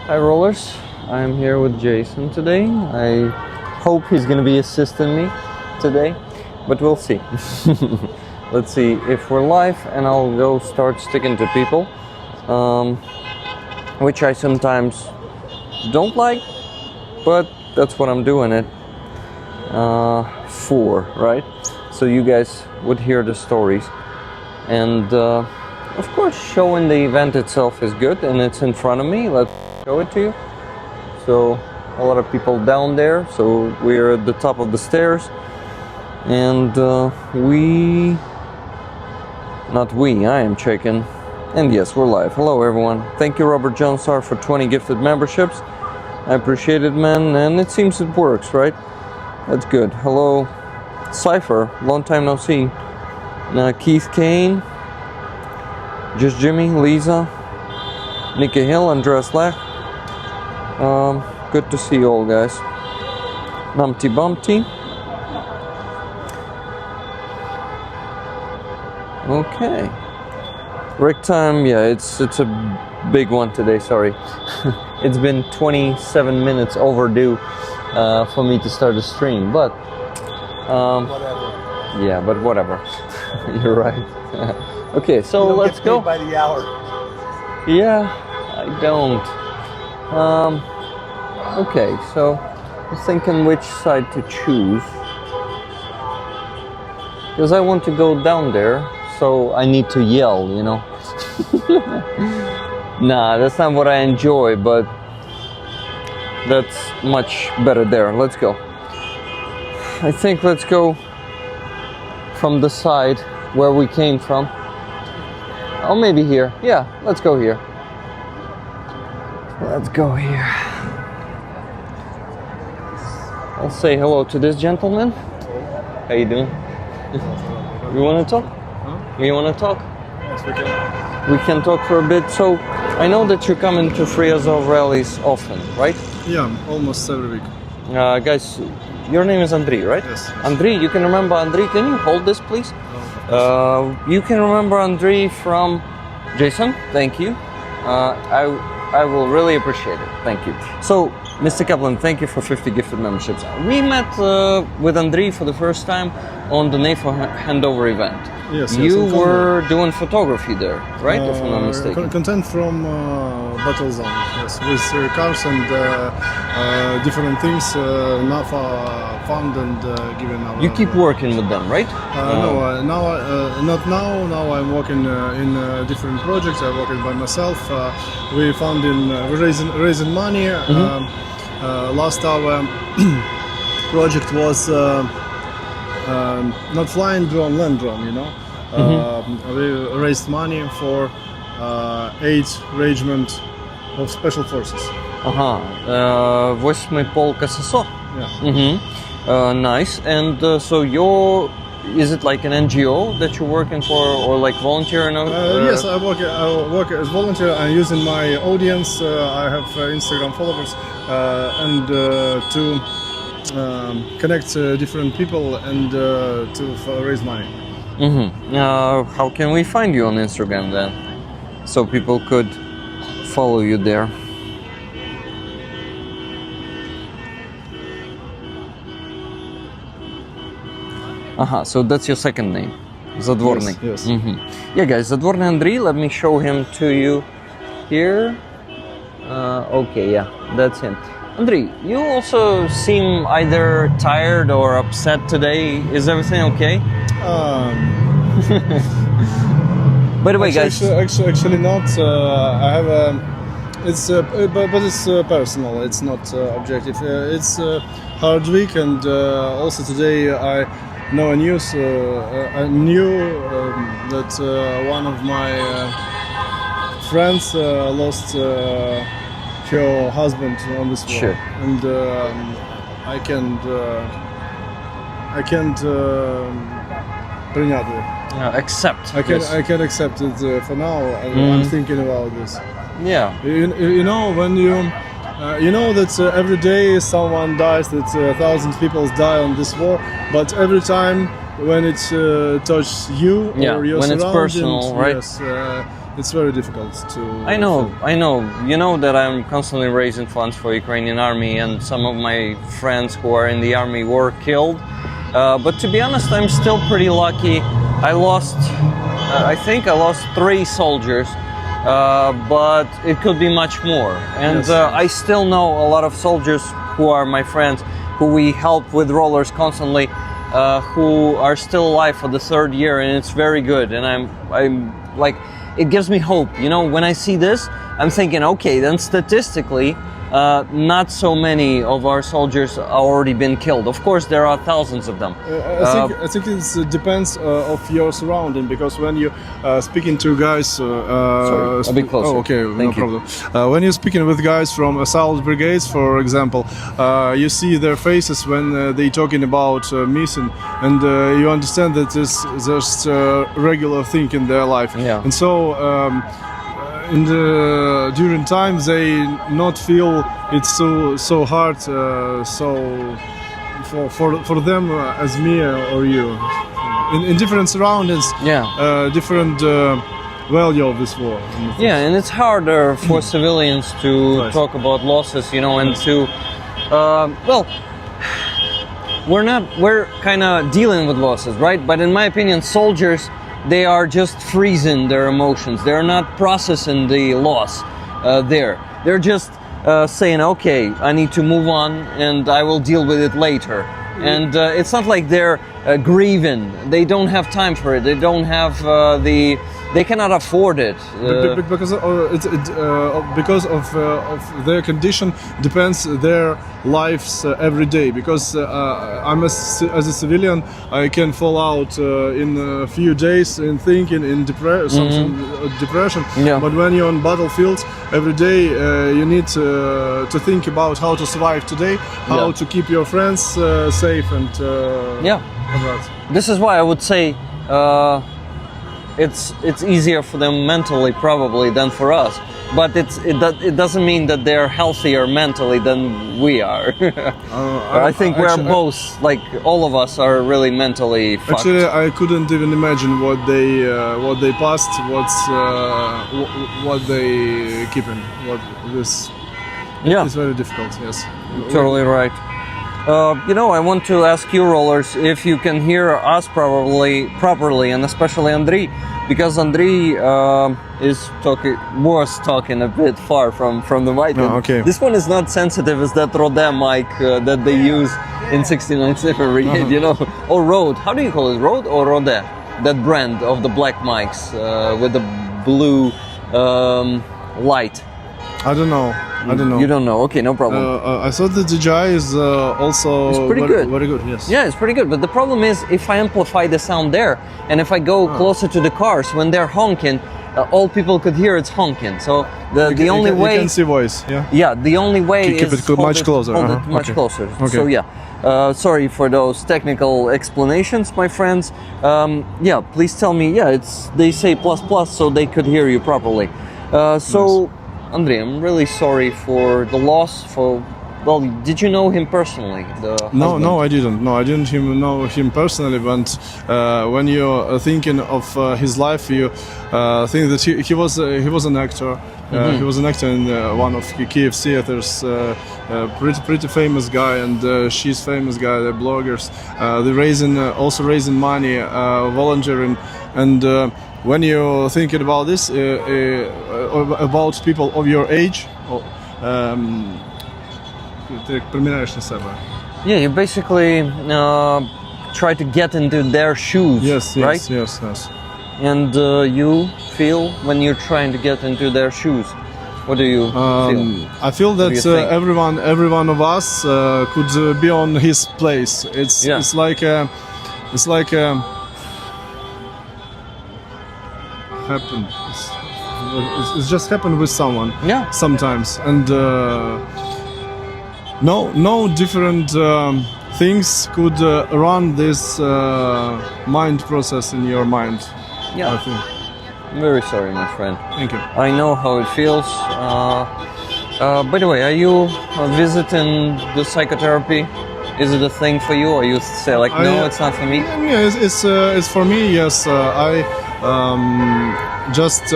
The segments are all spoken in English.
Hi rollers, I'm here with Jason today. I hope he's gonna be assisting me today, but we'll see. Let's see if we're live, and I'll go start sticking to people, which I sometimes don't like, but that's what I'm doing it for, right? So you guys would hear the stories, and of course showing the event itself is good, and it's in front of me. Let's show it to you. So a lot of people down there, so we're at the top of the stairs, and I am checking, and yes, we're live. Hello everyone. Thank you Robert Johnstar for 20 gifted memberships. I appreciate it, man, and it seems it works, right? That's good. Hello Cypher, long time no see. Keith Kane, Just Jimmy, Lisa, Nikki Hill, Andreas Lech. Good to see you all, guys. Numpty Bumpty. Okay. Rec time, yeah, it's a big one today, sorry. It's been 27 minutes overdue for me to start the stream, but whatever. Yeah, but whatever. You're right. Okay, so let's go. By the hour. Yeah, I don't. Okay, so I'm thinking which side to choose, because I want to go down there, so I need to yell, you know. Nah, that's not what I enjoy, but that's much better there. Let's go. I think let's go from the side where we came from. Oh, maybe here. Yeah, let's go here. Let's go here. I'll say hello to this gentleman. How you doing? You want to talk? Huh? You want to talk? Yes, we can. We can talk for a bit. So, I know that you're coming to Free Azov rallies often, right? Yeah, almost every week. Guys, your name is Andriy, right? Yes. Andriy, you can remember Andriy. Can you hold this, please? You can remember Andriy from Jason. Thank you. I will really appreciate it. Thank you. So, Mr. Kaplan, thank you for 50 gifted memberships. We met with Andriy for the first time on the NAFO handover event. Yes. You were doing photography there, right? If I'm not mistaken. Content from Battle Zone, yes, with cars and different things, NAFA fund and given our... You keep working with them, right? No, not now. Now I'm working in different projects. I'm working by myself. We found in raising money. Last our project was not flying drone, land drone, you know. We raised money for 8 regiment of special forces. 8-й полк ССО. Yeah. Nice. And so is it like an NGO that you're working for, or like volunteering? Yes, I work as volunteer. I'm using my audience. I have Instagram followers and to connect different people and to raise money. How can we find you on Instagram then, so people could follow you there? So that's your second name, Zadvorny. Yes. Yeah, guys, Zadvorny Andriy. Let me show him to you here. Okay, yeah, that's him. Andriy, you also seem either tired or upset today. Is everything okay? By the way, guys. Actually not. I have a. It's but it's personal. It's not objective. It's a hard week, and also today I know news. I knew that one of my friends lost her husband on this war. Sure. And I can't accept. I can accept it for now. I'm thinking about this. Yeah. You know, when you know that every day someone dies, that thousands of people die on this war, but every time when it touches you or your when surroundings, it's personal, right? Yes, it's very difficult to. I know. You know that I'm constantly raising funds for Ukrainian army, and some of my friends who are in the army were killed. But to be honest, I'm still pretty lucky. I think I lost 3 soldiers, but it could be much more. And Yes. I still know a lot of soldiers who are my friends, who we help with rollers constantly, who are still alive for the 3rd year, and it's very good. And I'm like, it gives me hope. You know, when I see this, I'm thinking, okay, then statistically, not so many of our soldiers are already been killed. Of course, there are thousands of them. I think it depends of your surrounding, because when you speaking to guys, Sorry, a bit closer. Oh, okay, no Thank you. problem. When you're speaking with guys from Assault Brigades, for example, you see their faces when they talking about missing, and you understand that there's a regular thing in their life. Yeah. And so. During time they not feel it's so hard for them as me or you in different surroundings, different value of this war. Yeah, and it's harder for civilians to Right. talk about losses, you know, and to we're kind of dealing with losses, right? But in my opinion, soldiers, they are just freezing their emotions. They're not processing the loss there. They're just saying, okay, I need to move on and I will deal with it later. And it's not like they're grieving. They don't have time for it. They don't have they cannot afford it. Because of their condition depends their lives every day. Because I'm as a civilian, I can fall out in a few days in thinking in depression. Yeah. But when you're on battlefields every day, you need to think about how to survive today, how to keep your friends safe, and This is why I would say it's easier for them mentally probably than for us, but it doesn't mean that they're healthier mentally than we are. I think we're both, like all of us are really mentally fucked. Actually, I couldn't even imagine what they passed, what they keeping, what this. Yeah, It's very difficult. Yes. totally right. You know, I want to ask you, rollers, if you can hear us properly, and especially Andriy, because Andriy was talking a bit far from the mic. Oh, okay. This one is not sensitive as that Rode mic that they use in 69 Sniper Brigade, you know, or Rode. How do you call it, Rode or Rode? That brand of the black mics with the blue light. I don't know. You don't know? Okay, no problem. I thought the DJI is also It's pretty good. Very good. Yes. Yeah, it's pretty good. But the problem is, if I amplify the sound there, and if I go closer to the cars when they're honking, all people could hear it's honking. So the only way you can see voice. Yeah. Yeah, the only way Keep is it much closer. hold it much Okay. closer. Okay. So yeah, sorry for those technical explanations, my friends. Yeah, please tell me. Yeah, they say ++, so they could hear you properly. So, Andriy, I'm really sorry for the loss. Well, did you know him personally? No, I didn't. No, I didn't know him personally. But when you're thinking of his life, you think that he was an actor. He was an actor in one of Kiev theaters. Pretty famous guy, and she's famous guy. They're bloggers. They're also raising money, volunteering, and. When you're thinking about this, about people of your age, yeah, you basically try to get into their shoes, right? Yes. And you feel when you're trying to get into their shoes, what do you feel? I feel that every one of us could be on his place. It's like happened. It's just happened with someone. Yeah. Sometimes, and no different things could run this mind process in your mind. Yeah. I think. I'm very sorry, my friend. Thank you. I know how it feels. By the way, are you visiting the psychotherapy? Is it a thing for you, or you say like, no, it's not for me? Yeah, it's for me. Yes, I just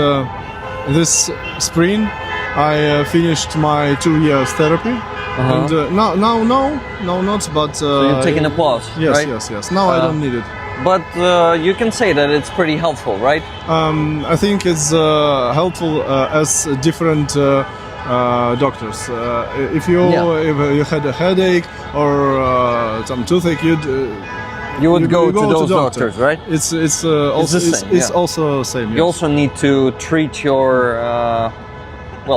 this spring I finished my 2 years therapy, and no, not. But So you're taking a pause, yes, right? yes. Now I don't need it. But you can say that it's pretty helpful, right? I think it's helpful as different doctors. If you had a headache or some toothache, You would go to those doctor. doctors, right? It's same, also same. You also need to treat your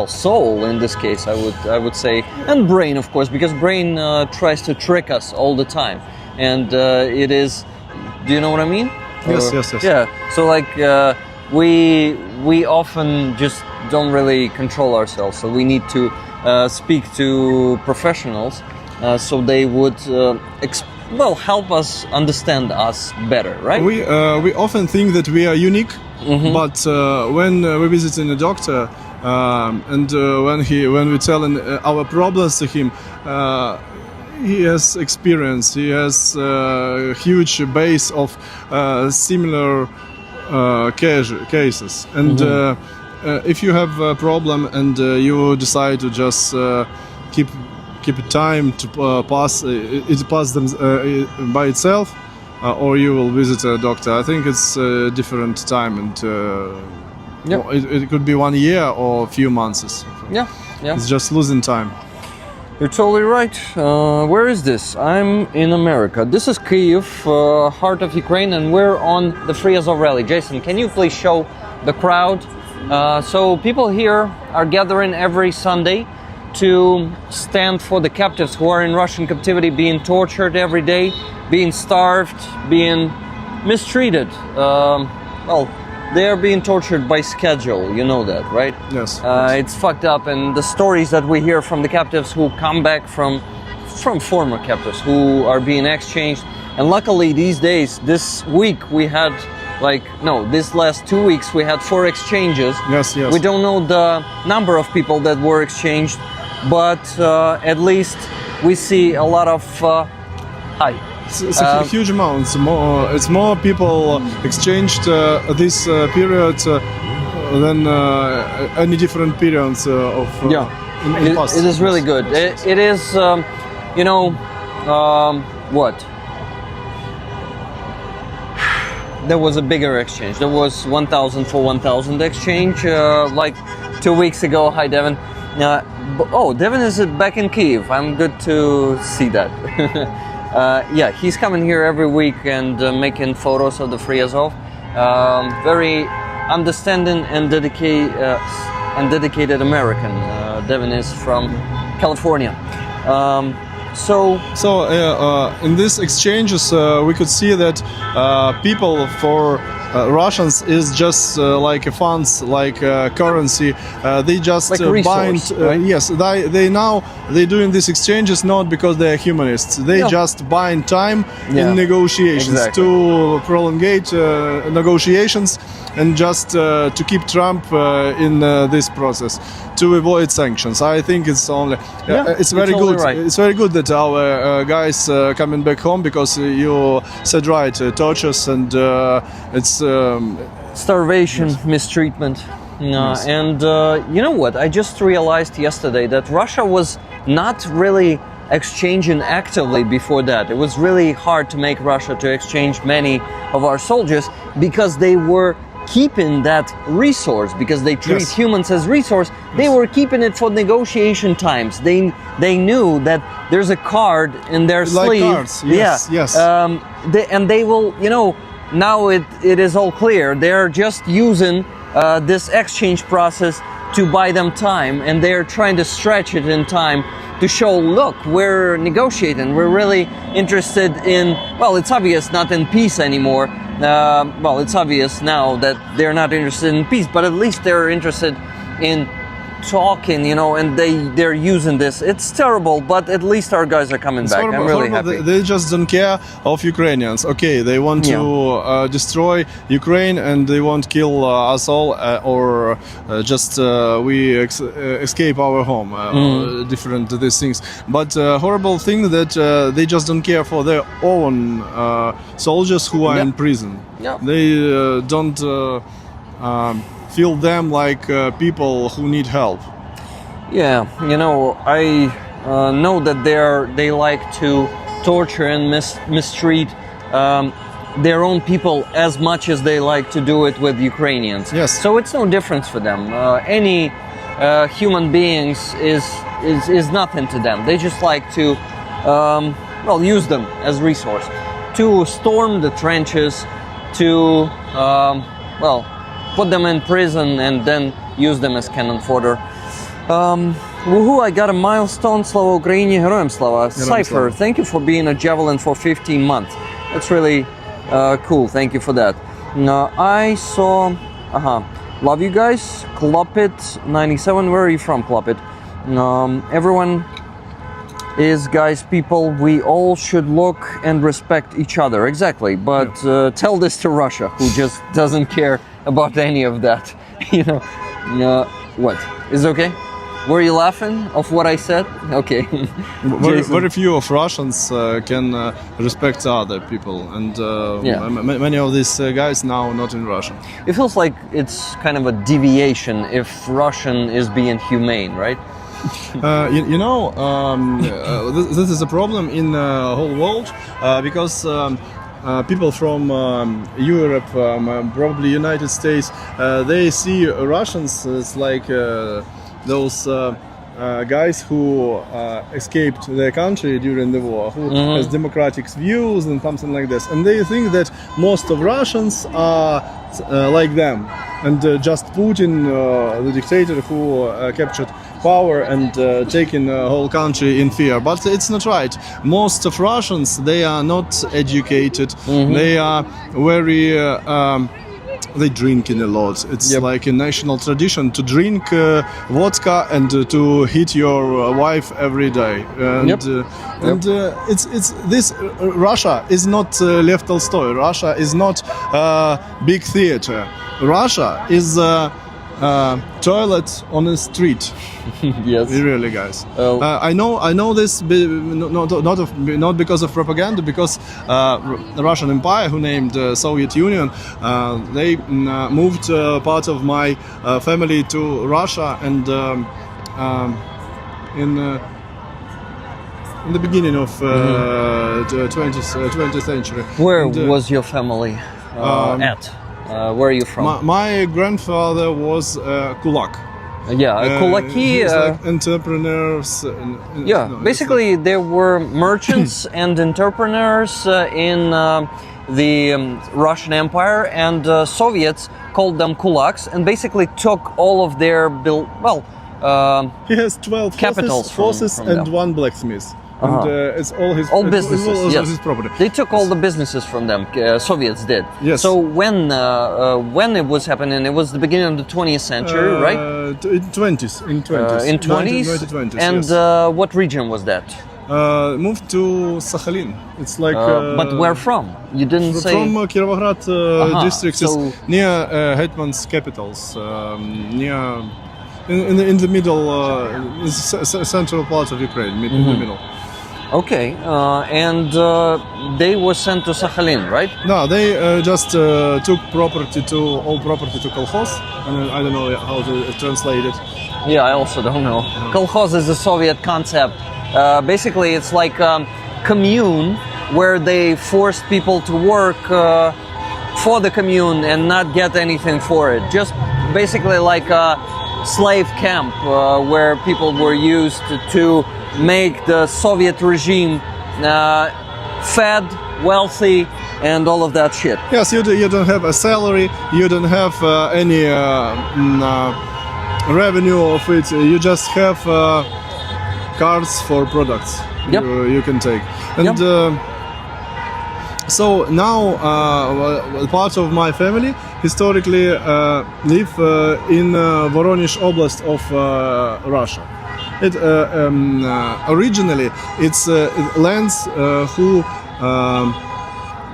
soul in this case. I would say, and brain, of course, because brain tries to trick us all the time, and it is. Do you know what I mean? Yes. Yeah. So like we often just don't really control ourselves. So we need to speak to professionals, so they would help us understand us better, right? We often think that we are unique, but when we visit a doctor and when we tell our problems to him, he has experience. He has a huge base of similar cases, and if you have a problem and you decide to just keep time to pass them by itself, or you will visit a doctor. I think it's a different time, and it could be 1 year or a few months. Yeah. It's just losing time. You're totally right. Where is this? I'm in America. This is Kyiv, heart of Ukraine, and we're on the Free Azov rally. Jason, can you please show the crowd? So people here are gathering every Sunday to stand for the captives who are in Russian captivity, being tortured every day, being starved, being mistreated. They are being tortured by schedule, you know that, right? Yes. It's fucked up, and the stories that we hear from the captives who come back from former captives who are being exchanged. And luckily these days, this week we had this last 2 weeks we had 4 exchanges. Yes. We don't know the number of people that were exchanged, but at least we see a lot of It's a huge amount. It's more people exchanged this period than any different periods of in the past. It is really good. It is, what? There was a bigger exchange. There was 1,000 for 1,000 exchange like 2 weeks ago. Hi, Devin. Devin is back in Kyiv. I'm good to see that. He's coming here every week and making photos of the Free Azov. Very understanding and dedicated American. Devin is from California. In these exchanges, we could see that people for Russians is just like a funds, like currency. They just like a resource, bind. Right? Yes, they're doing these exchanges not because they are humanists. They just bind time in negotiations to prolongate negotiations and just to keep Trump in this process to avoid sanctions. I think it's only it's very totally good. Right. It's very good that our guys coming back home, because you said right, tortures and it's starvation, mistreatment. And you know what? I just realized yesterday that Russia was not really exchanging actively before that. It was really hard to make Russia to exchange many of our soldiers because they were keeping that resource, because they treat humans as resource. They were keeping it for negotiation times. They knew that there's a card in their sleeve. Cards. Yes. And they will, now it is all clear. They're just using this exchange process to buy them time, and they're trying to stretch it in time to show, look, we're negotiating. We're really interested in, it's obvious, not in peace anymore. It's obvious now that they're not interested in peace, but at least they're interested in talking, and they're using this. It's terrible, but at least our guys are coming back. I'm really happy. They just don't care of Ukrainians. Okay, they want to destroy Ukraine, and they won't kill us all, or just we escape our home. Different these things. But horrible thing that they just don't care for their own soldiers who are in prison. Yeah. They don't feel them like people who need help. Yeah, you know, I know that they like to torture and mistreat their own people as much as they like to do it with Ukrainians. Yes. So it's no difference for them. Any human beings is nothing to them. They just like to well, use them as resource to storm the trenches, to well, put them in prison and then use them as cannon fodder. Woohoo, I got a milestone. Slava Ukraini, Героям Slava. Cypher, thank you for being a Javelin for 15 months. That's really cool. Thank you for that. I saw, love you guys. Klopit 97, where are you from, Klopit? Everyone is, guys, people, we all should look and respect each other. Exactly, but tell this to Russia, who just doesn't care about any of that. You know, what? Is it okay? Were you laughing of what I said? Okay. Very few of Russians can respect other people, and many of these guys now not in Russia. It feels like it's kind of a deviation if Russian is being humane, right? This is a problem in the whole world because people from Europe, probably United States, they see Russians as like those guys who escaped their country during the war, who has democratic views and something like this, and they think that most of Russians are like them, and just Putin, the dictator who captured power and taking the whole country in fear. But it's not right. Most of Russians, they are not educated. They are very they drinking a lot. It's like a national tradition to drink vodka and to hit your wife every day. And it's this Russia is not Lev Tolstoy. Russia is not big theater. Russia is toilet on the street. Yes, really, guys. I know this not because of propaganda, because the Russian Empire, who named Soviet Union, they moved part of my family to Russia, and in the beginning of 20th century. Where was your family at? Where are you from? My grandfather was kulak. Kulaki. Like entrepreneurs. Basically there were merchants and entrepreneurs in the Russian Empire, and Soviets called them kulaks, and basically took all of their he has 12 capitals horses from and them. one blacksmith. And it's all his businesses. Yes. His property. They took all the businesses from them. Soviets did. Yes. So when it was happening, it was the beginning of the 20th century, right? In 20s. In 20s. And yes. What region was that? Moved to Sakhalin. It's like. But where from? You didn't say. From Kirovohrad district. So it's near Hetman's capitals. Near. In the middle, central part of Ukraine, in the middle. Okay, and they were sent to Sakhalin, right? No, they just took all property to kolkhoz, and I don't know how to translate it. Yeah, I also don't know. Kolkhoz is a Soviet concept. Basically, it's like a commune where they forced people to work for the commune and not get anything for it. Just basically like a slave camp where people were used to make the Soviet regime fed, wealthy, and all of that shit. Yes, you don't have a salary, you don't have any revenue of it, you just have cards for products you can take. And so now part of my family historically live in Voronezh Oblast of Russia. It originally it's lands who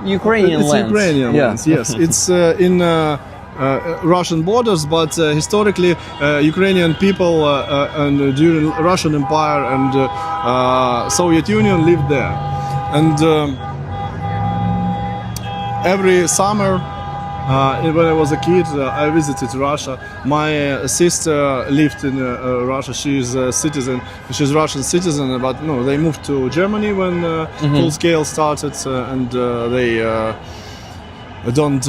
Ukrainian it's lands. Ukrainian lands. Yes, it's in Russian borders, but historically Ukrainian people and during Russian Empire and Soviet Union lived there, and every summer When I was a kid, I visited Russia. My sister lived in Russia. She's a citizen. She's Russian citizen, but no, they moved to Germany when full scale started, and they don't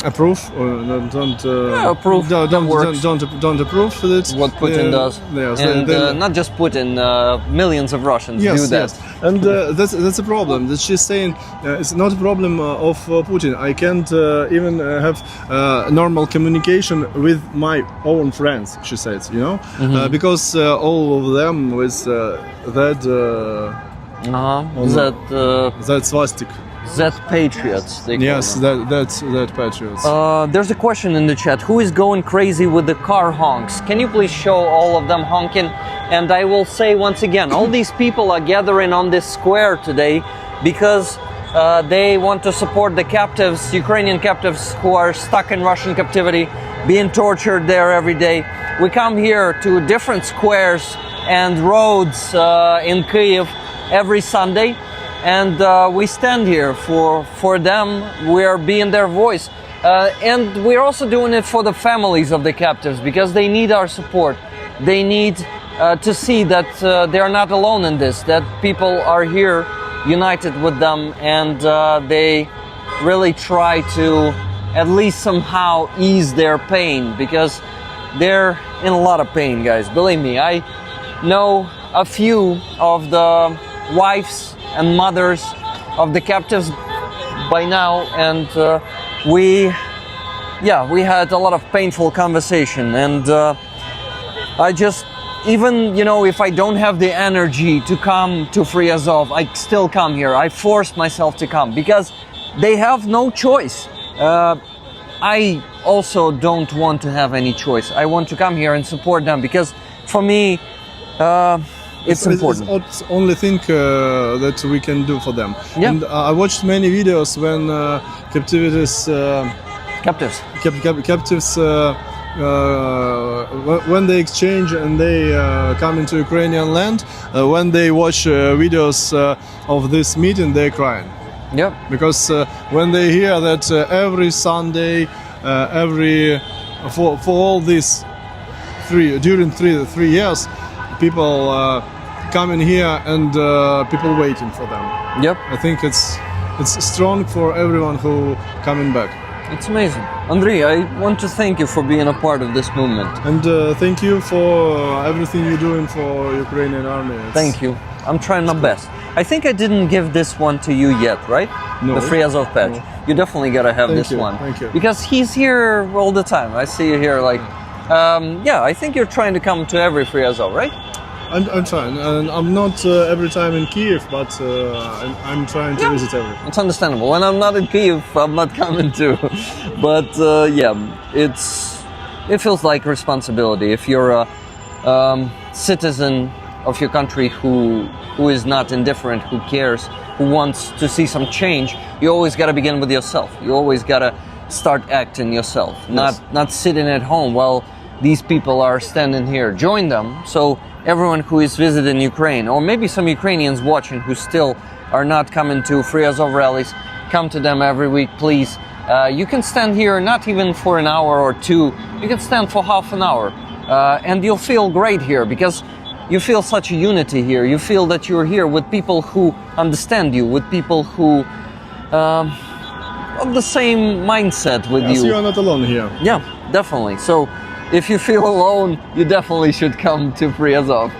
approve or approve don't approve it. What Putin does, yes, and not just Putin, millions of Russians do that. Yes. And that's a problem. That she's saying it's not a problem of Putin. I can't even have normal communication with my own friends. She says, you know, because all of them with that that swastika. That patriots. They call Yes, them. that patriots. There's a question in the chat. Who is going crazy with the car honks? Can you please show all of them honking? And I will say once again, all these people are gathering on this square today because they want to support the captives, Ukrainian captives who are stuck in Russian captivity, being tortured there every day. We come here to different squares and roads in Kyiv every Sunday. And we stand here for them. We are being their voice. And we're also doing it for the families of the captives because they need our support. They need to see that they are not alone in this, that people are here united with them, and they really try to at least somehow ease their pain because they're in a lot of pain, guys. Believe me, I know a few of the wives and mothers of the captives by now, and we had a lot of painful conversation, and I just, even, you know, if I don't have the energy to come to Free Azov, I still come here. I force myself to come because they have no choice. I also don't want to have any choice. I want to come here and support them because for me it's important. It's the only thing that we can do for them. Yeah. And I watched many videos when captives when they exchange and they come into Ukrainian land. When they watch videos of this meeting, they're crying. Yeah. Because when they hear that every Sunday, for all these during three years, people coming here and people waiting for them. Yep. I think it's strong for everyone who coming back. It's amazing. Andrei, I want to thank you for being a part of this movement. And thank you for everything you're doing for Ukrainian army. Thank you. I'm trying my best. I think I didn't give this one to you yet, right? No. The Free Azov patch. No. You definitely gotta have Thank this you. one. Thank you. Because he's here all the time. I see you here like... I think you're trying to come to every Free Azov, right? I'm trying, and I'm not every time in Kyiv, but I'm trying to visit everything. It's understandable. When I'm not in Kyiv, I'm not coming too. But it feels like responsibility. If you're a citizen of your country who is not indifferent, who cares, who wants to see some change, you always got to begin with yourself. You always got to start acting yourself, Yes. not sitting at home while these people are standing here. Join them. So everyone who is visiting Ukraine, or maybe some Ukrainians watching who still are not coming to Free Azov rallies, come to them every week, please. You can stand here not even for an hour or two. You can stand for half an hour, and you'll feel great here because you feel such a unity here. You feel that you're here with people who understand you, with people who of the same mindset with you. So you're not alone here. Yeah, definitely. So if you feel alone, you definitely should come to Free Azov.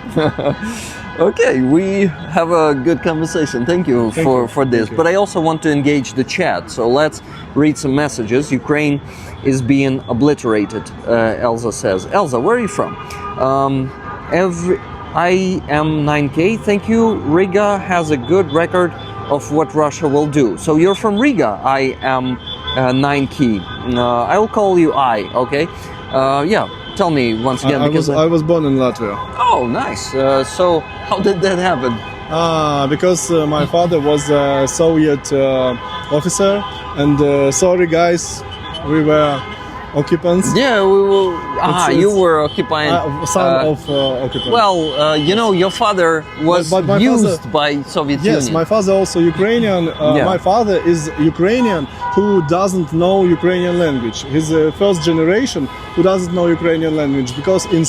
Okay, we have a good conversation. Thank you for this. Thank you. But I also want to engage the chat. So let's read some messages. Ukraine is being obliterated, Elsa says. Elsa, where are you from? I am 9K. Thank you. Riga has a good record of what Russia will do. So you're from Riga. I am 9K. I'll call you I, okay? Tell me once again. I was born in Latvia. Oh, nice. So how did that happen? Because my father was a Soviet officer, and sorry guys, we were occupants. Yeah, we will. You were occupying. Son of occupants. Well, you know, your father was But my used father- by Soviet Union. Yes, my father also Ukrainian. My father is Ukrainian who doesn't know Ukrainian language. He's the first generation who doesn't know Ukrainian language because in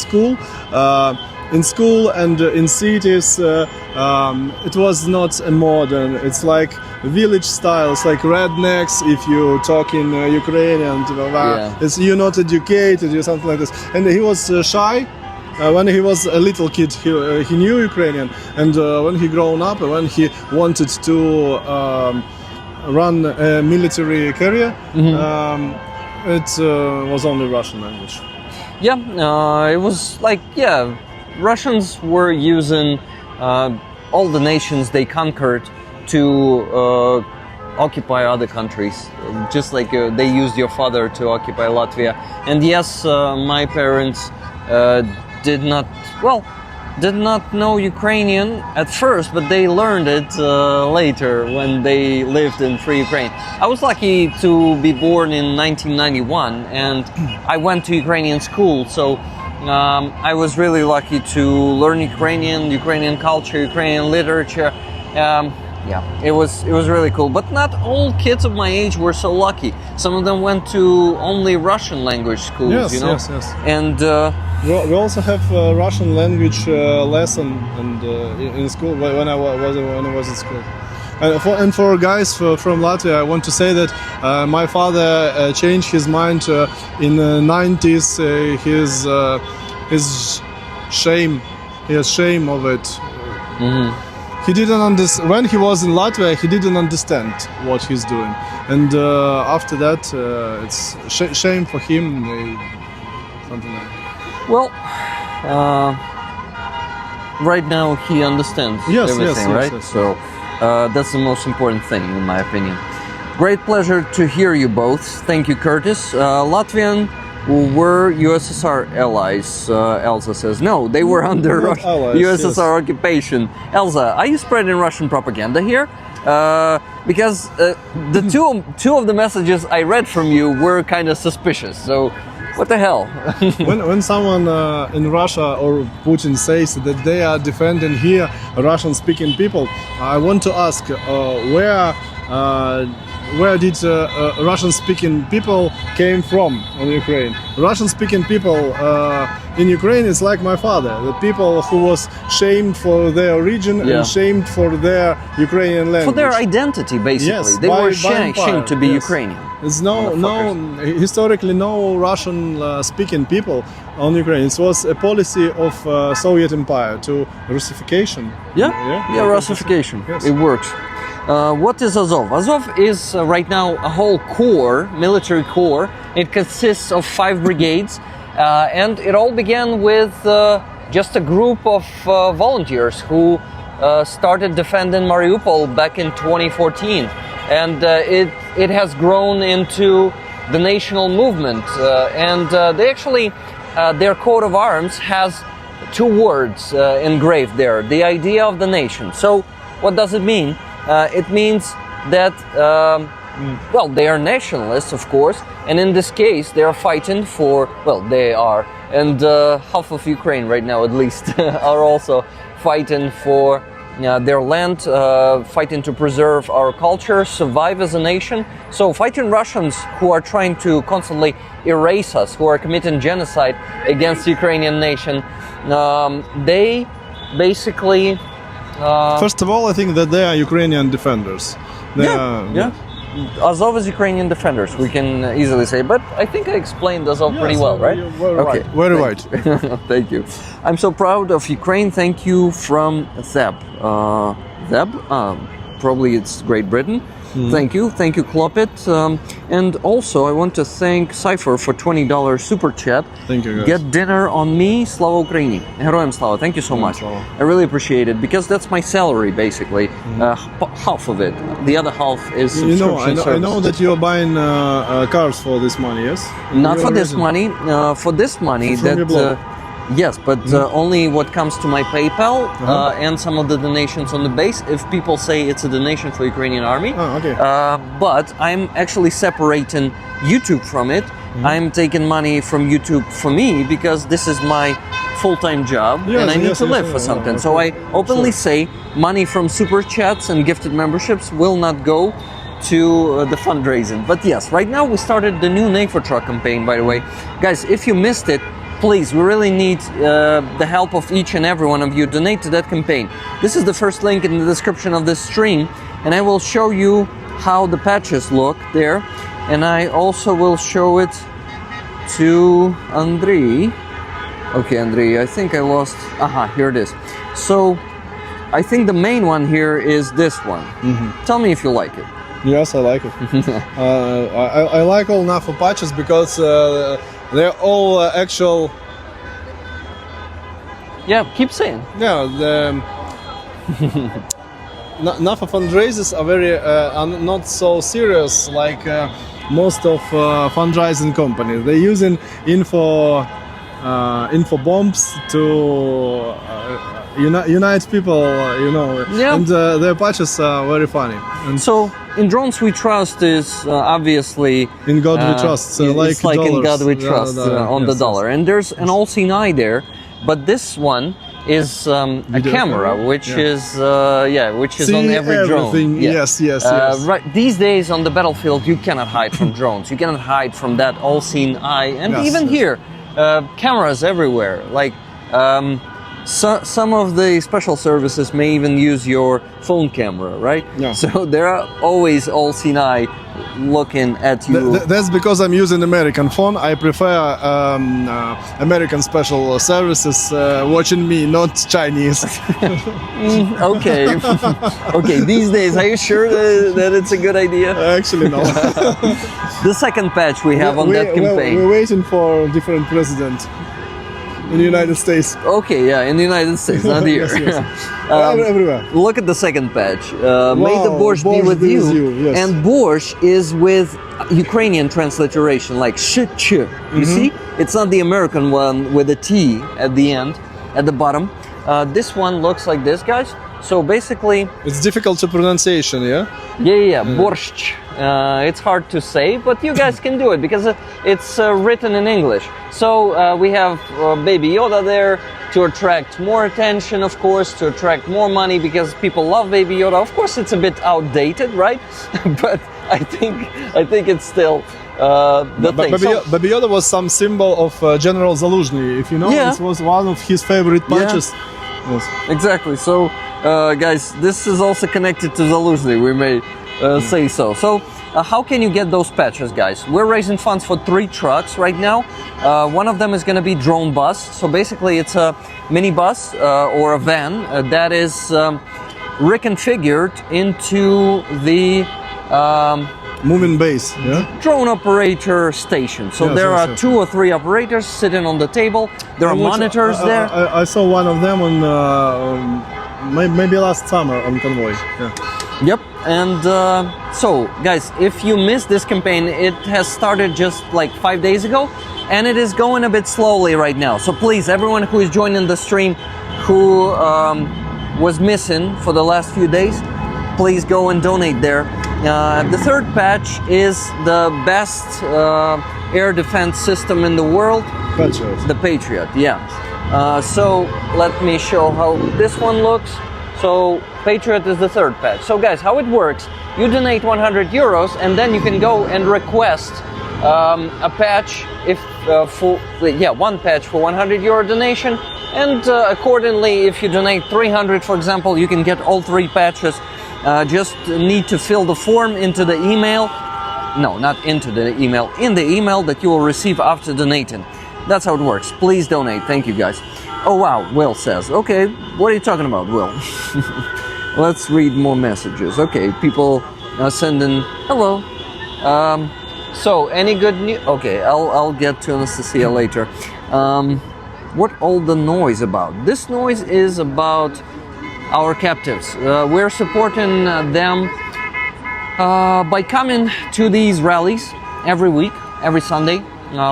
school and in cities it was not a modern. It's like village style. It's like rednecks if you talk in Ukrainian. It's, you're not educated or something like this. And he was shy. When he was a little kid, he knew Ukrainian, and when he grown up, when he wanted to run a military career, it was only Russian language. Yeah, it was like, Russians were using all the nations they conquered to occupy other countries, just like they used your father to occupy Latvia. And yes, my parents did not know Ukrainian at first, but they learned it later when they lived in free Ukraine. I was lucky to be born in 1991, and I went to Ukrainian school, so I was really lucky to learn Ukrainian culture, Ukrainian literature. It was really cool. But not all kids of my age were so lucky. Some of them went to only Russian language schools, Yes, you know. yes. And We also have Russian language lesson and in school when I was in school. And for guys from Latvia, I want to say that my father changed his mind in the 90s. His shame, he has shame of it. He didn't understand when he was in Latvia. He didn't understand what he's doing, and after that, it's shame for him. Something like that. well, right now he understands everything, right? Yes. So that's the most important thing, in my opinion. Great pleasure to hear you both. Thank you, Curtis. Latvian were USSR allies. Elsa says no, they were under USSR occupation. Elsa, are you spreading Russian propaganda here? Because the two of the messages I read from you were kind of suspicious. So what the hell? when someone in Russia or Putin says that they are defending here Russian-speaking people, I want to ask where did Russian-speaking people came from in Ukraine? Russian-speaking people in Ukraine is like my father, the people who was shamed for their religion and shamed for their Ukrainian language. For their identity, basically. Yes, they were by shamed to be yes. Ukrainian. There's historically no Russian speaking people on Ukraine. It was a policy of Soviet Empire to Russification. Russification. Yes. It works. What is Azov? Azov is right now a whole corps, military corps. It consists of 5 brigades, and it all began with just a group of volunteers who started defending Mariupol back in 2014, and it has grown into the national movement. And they actually, their coat of arms has 2 words engraved there: the idea of the nation. So, what does it mean? It means that, they are nationalists, of course, and in this case, they are fighting for, and half of Ukraine right now, at least, are also fighting for their land, fighting to preserve our culture, survive as a nation. So fighting Russians who are trying to constantly erase us, who are committing genocide against the Ukrainian nation, they basically... First of all, I think that they are Ukrainian defenders. Azov is Ukrainian defenders, we can easily say, but I think I explained Azov pretty well, right? Okay, very right. Thank you. I'm so proud of Ukraine. Thank you from Zeb. Probably it's Great Britain. Thank you, Klopit. And also, I want to thank Cypher for $20 super chat. Thank you, guys. Get dinner on me, Slava Ukraini. Героям слава. Thank you so much. I really appreciate it because that's my salary, basically. Half of it. The other half is subscription service. I know that you're buying cars for this money, yes? Not for this money. For this money, From your blog. Yes, but only what comes to my PayPal and some of the donations on the base. If people say it's a donation for Ukrainian army, okay. But I'm actually separating YouTube from it, I'm taking money from YouTube for me because this is my full-time job and I need to live for something. So I openly say money from super chats and gifted memberships will not go to the fundraising. But yes, right now we started the new NAFO truck campaign, by the way. Guys, if you missed it, please, we really need the help of each and every one of you. Donate to that campaign. This is the first link in the description of this stream, and I will show you how the patches look there. And I also will show it to Andrei. Okay, Andrei, I think I lost... Aha, here it is. So, I think the main one here is this one. Tell me if you like it. Yes, I like it. I like all NAFO patches because they're all actual... Yeah, keep saying. Yeah, the NAFO fundraisers are very are not so serious like most of fundraising companies. They're using info bombs to unite people, you know. Yeah. And their patches are very funny. And so, in Drones We Trust is obviously... In God We Trust. It's like dollars. In God We Trust on the dollar. And there's an all-seeing eye there, but this one is a camera, which is which is on every drone. Yes. Right. These days on the battlefield, you cannot hide from drones. You cannot hide from that all-seeing eye. And even here, cameras everywhere. Like some of the special services may even use your phone camera, right? Yeah. So there are always all-seeing eye looking at you. That's because I'm using American phone. I prefer American special services watching me, not Chinese. Okay. Okay, these days, are you sure that it's a good idea? Actually, no. The second patch we have on that campaign. We're waiting for a different president in the United States. Okay, yeah, in the United States, not here. Everywhere. Look at the second patch. May the borscht be with you. Yes. And borscht is with Ukrainian transliteration, like sh-ch. You see? It's not the American one with a T at the end, at the bottom. This one looks like this, guys. So basically... It's difficult to pronunciation, yeah? Yeah, borscht. It's hard to say, but you guys can do it because it's written in English. So we have Baby Yoda there to attract more attention, of course, to attract more money because people love Baby Yoda. Of course, it's a bit outdated, right? But I think it's still the thing. Baby Yoda was some symbol of General Zaluzhny. If you know, this was one of his favorite patches. Yes. Exactly. So, guys, this is also connected to Zaluzhny, we may say so. So, how can you get those patches, guys? We're raising funds for 3 trucks right now. One of them is going to be drone bus. So basically, it's a mini bus or a van that is reconfigured into the moving base, drone operator station. So there are 2 or 3 operators sitting on the table. There are monitors there. I saw one of them on maybe last summer on Convoy. Yep. And so, guys, if you missed this campaign, it has started just like 5 days ago, and it is going a bit slowly right now. So please, everyone who is joining the stream, who was missing for the last few days, please go and donate there. The third patch is the best air defense system in the world. Patriot. The Patriot, yeah. So let me show how this one looks. So Patriot is the third patch. So guys, how it works, you donate 100 euros and then you can go and request a patch one patch for 100 euro donation. And accordingly, if you donate 300, for example, you can get all 3 patches. Just need to fill the form into the email. No, not into the email. In the email that you will receive after donating. That's how it works. Please donate. Thank you, guys. Oh, wow. Will says. Okay, what are you talking about, Will? Let's read more messages. Okay, people sending hello. So, any good news? Okay, I'll get to Anastasia later. What all the noise about? This noise is about our captives. We're supporting them by coming to these rallies every week, every Sunday.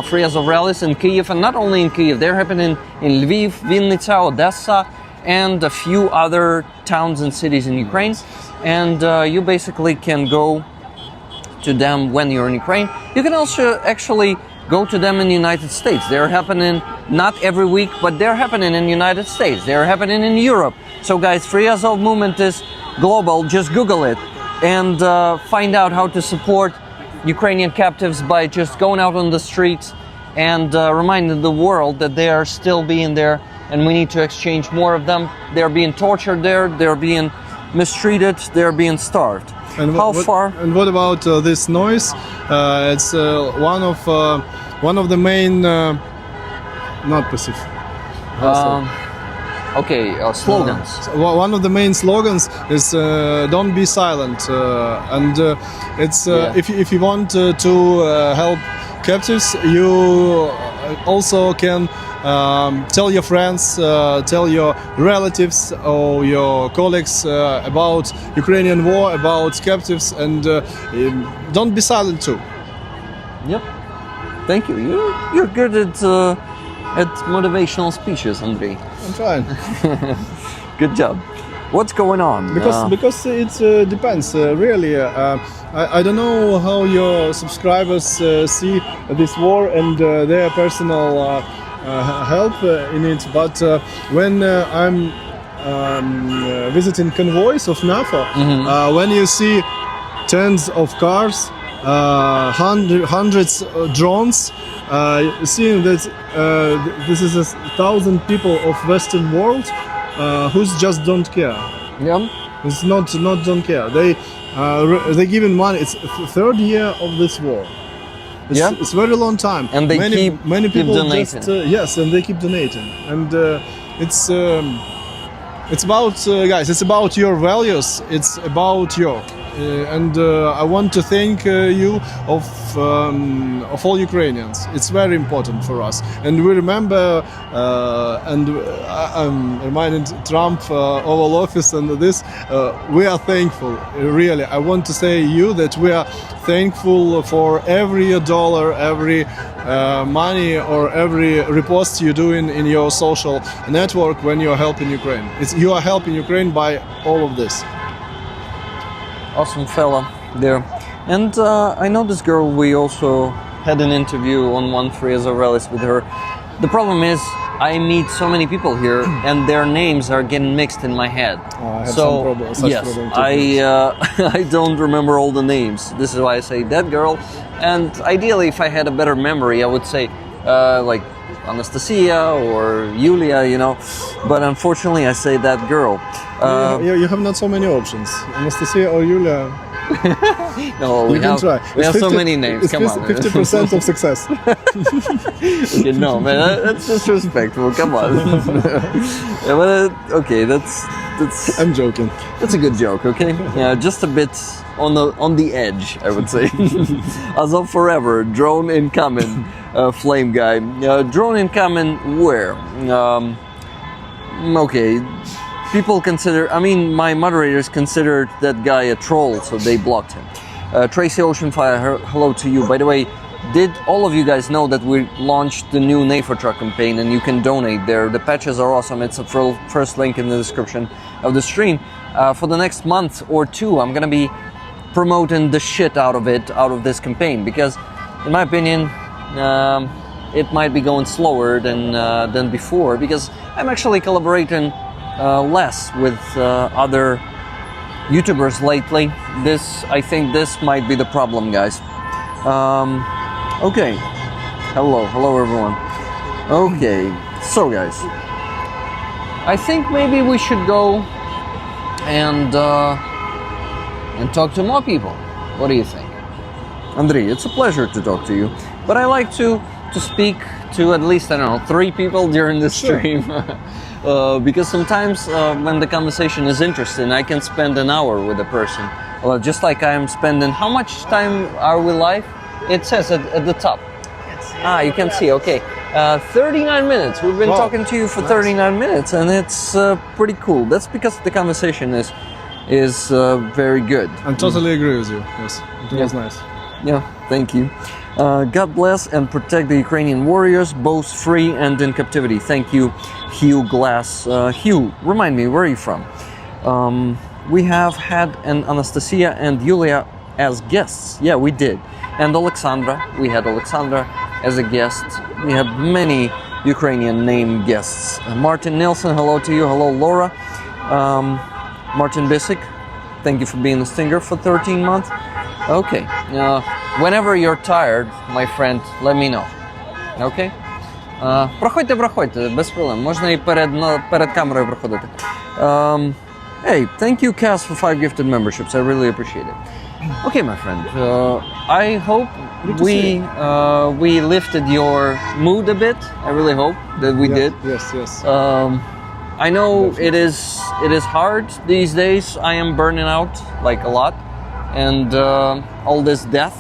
Free Azov rallies in Kyiv, and not only in Kyiv, they're happening in Lviv, Vinnytsia, Odessa, and a few other towns and cities in Ukraine. And you basically can go to them when you're in Ukraine. You can also actually go to them in the United States. They're happening not every week, but they're happening in the United States. They're happening in Europe. So guys, Free Azov movement is global. Just Google it and find out how to support Ukrainian captives by just going out on the streets and reminding the world that they are still being there, and we need to exchange more of them. They're being tortured there, they're being mistreated, they're being starved. And how far? And what about this noise? It's one of the main, not passive. Slogans. One of the main slogans is "Don't be silent," and it's if you want to help captives, you also can tell your friends, tell your relatives or your colleagues about Ukrainian war, about captives, and don't be silent too. Yep. Thank you. You're good at motivational speeches, Andrei. I'm trying. Good job. What's going on? Because it depends. Really, I don't know how your subscribers see this war and their personal help in it. But when I'm visiting convoys of NAFO, when you see tens of cars, hundreds of drones, seeing that this is 1,000 people of Western world who's just don't care. Yeah. It's not don't care. They giving money. It's the third year of this war. It's very long time. And they many people donating. Yes, and they keep donating. And it's about guys. It's about your values. It's about your. And I want to thank you of all Ukrainians. It's very important for us. And we remember, and I'm reminding Trump Oval Office and this. We are thankful. Really, I want to say you that we are thankful for every dollar, every money, or every repost you do in your social network when you are helping Ukraine. You are helping Ukraine by all of this. Awesome fella there. And I know this girl, we also had an interview on one Free Azov rallies with her. The problem is I meet so many people here and their names are getting mixed in my head. I have some problem, I don't remember all the names. This is why I say that girl. And ideally, if I had a better memory, I would say like Anastasia or Yulia, you know. But unfortunately, I say that girl. You have not so many options. Anastasia or Yulia. No, we have so many names. Come on, 50% of success. Okay, no, man, that's disrespectful. Come on. Yeah, but, okay, that's. I'm joking. That's a good joke. Okay, yeah, just a bit on the edge, I would say. Azov forever. Drone incoming. Flame guy. Drone incoming. Where? Okay. People consider, I mean, my moderators considered that guy a troll, so they blocked him. Tracy Oceanfire, hello to you. By the way, did all of you guys know that we launched the new NAFO truck campaign and you can donate there? The patches are awesome. It's the first link in the description of the stream. For the next month or two, I'm going to be promoting the shit out of this campaign, because in my opinion, it might be going slower than before, because I'm actually collaborating less with other YouTubers lately. I think this might be the problem, guys. Okay. Hello everyone. Okay, so guys, I think maybe we should go and talk to more people. What do you think? Andrei, it's a pleasure to talk to you, but I like to speak to at least, I don't know, 3 people during the stream. Because sometimes when the conversation is interesting, I can spend an hour with a person. Well, just like I am spending, how much time are we live? It says at the top. You can see, okay. 39 minutes. We've been talking to you for 39 minutes, and it's pretty cool. That's because the conversation is very good. I totally agree with you. Yes, it was nice. Yeah, thank you. God bless and protect the Ukrainian warriors, both free and in captivity. Thank you, Hugh Glass. Hugh, remind me, where are you from? We have had an Anastasia and Yulia as guests. Yeah, we did. And Alexandra, we had Alexandra. as a guest. We have many Ukrainian name guests. Martin Nilsson, hello to you. Hello, Laura. Martin Bisick, thank you for being the stinger for 13 months. Okay, whenever you're tired, my friend, let me know. Okay? Проходьте, без проблем. Можна і перед камерою проходити. Hey, thank you, Cass, for 5 gifted memberships. I really appreciate it. Okay, my friend. I hope we lifted your mood a bit. I really hope that we did. Yes. I know it is hard these days. I am burning out like a lot, and all this death.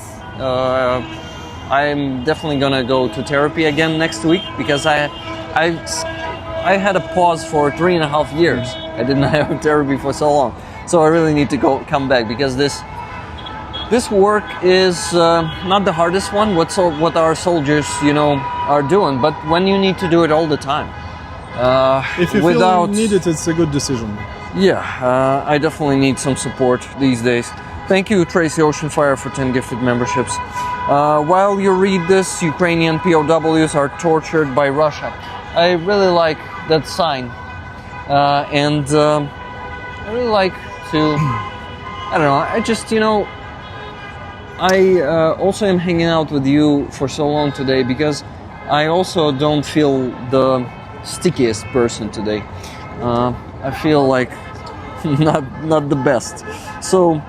I'm definitely gonna go to therapy again next week because I had a pause for 3.5 years. I didn't have therapy for so long, so I really need to come back because this work is not the hardest one. What our soldiers, are doing, but when you need to do it all the time, if you feel needed, it's a good decision. Yeah, I definitely need some support these days. Thank you, Tracy Oceanfire, for 10 gifted memberships. While you read this, Ukrainian POWs are tortured by Russia. I really like that sign. And I really like to, I don't know, I just, I also am hanging out with you for so long today because I also don't feel the stickiest person today. I feel like not the best. So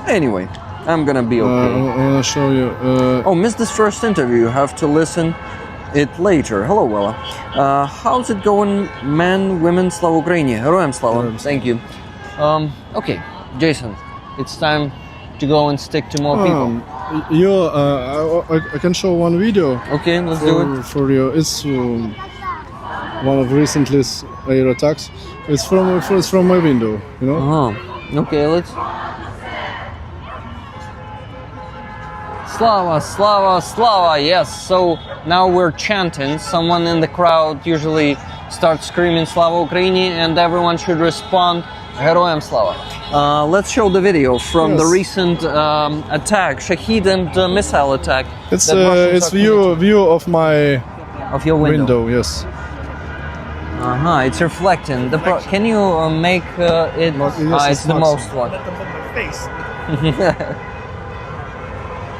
anyway, I'm gonna be okay. I wanna show you. Missed this first interview. You have to listen it later. Hello, Wella. How's it going, men, women, Slava Ukraini? Героям слава. Thank you. Okay, Jason, it's time to go and stick to more people. I can show one video. Okay, let's do it. For you. It's one of recently air attacks. It's from my window, Okay, let's. Slava, yes. So now we're chanting. Someone in the crowd usually starts screaming Slava Ukraini, and everyone should respond Героям слава. Let's show the video from the recent attack, Shahid and missile attack. It's view of your window. Yes. It's reflecting. Can you make it? It's the most one.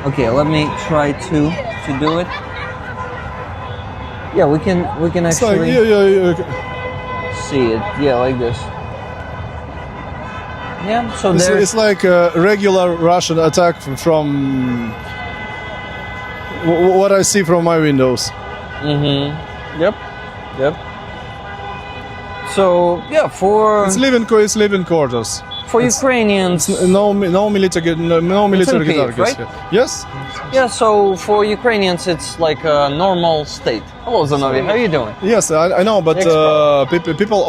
Okay, let me try to do it. Yeah, we can actually see it. Yeah, like this. Yeah, so it's like a regular Russian attack from what I see from my windows. Yep. So yeah, it's living quarters. For Ukrainians, no military Kyiv, right? Yes. Yeah, so for Ukrainians, it's like a normal state. Hello, Zanovi, how are you doing? Yes, I know, but people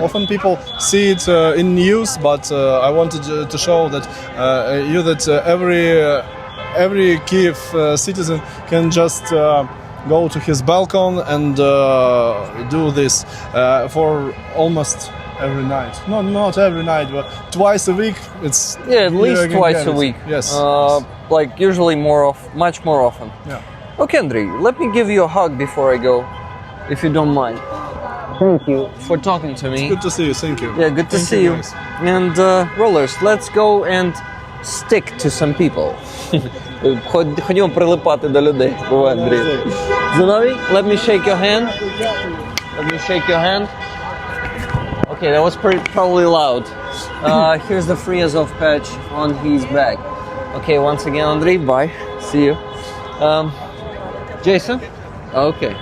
often people see it in news. But I wanted to show that every Kyiv citizen can just go to his balcony and do this for almost every night. No, not every night, but twice a week. It's at least twice a week. Yes. Like usually much more often. Yeah. Okay, Andrei, let me give you a hug before I go, if you don't mind. Thank you for talking to me. It's good to see you. Thank you. Yeah, good to see you. Guys. And rollers, let's go and stick to some people. Ходімо прилипати до людей. Андрій. Zanovi, let me shake your hand. Okay, that was probably loud. Here's the free Azov patch on his back. Okay, once again, Andrei, bye. See you. Jason? Okay.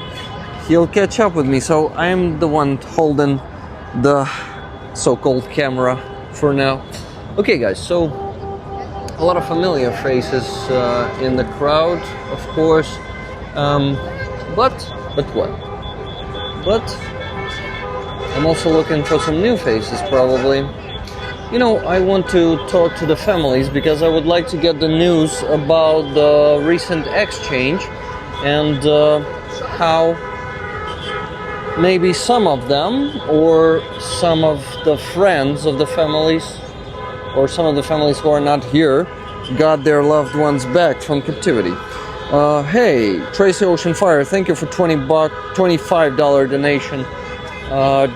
He'll catch up with me, so I am the one holding the so-called camera for now. Okay, guys, so a lot of familiar faces in the crowd, of course. But what? But I'm also looking for some new faces, probably. I want to talk to the families because I would like to get the news about the recent exchange and how maybe some of them or some of the friends of the families or some of the families who are not here got their loved ones back from captivity. Hey, Tracy Ocean Fire, thank you for $25 donation.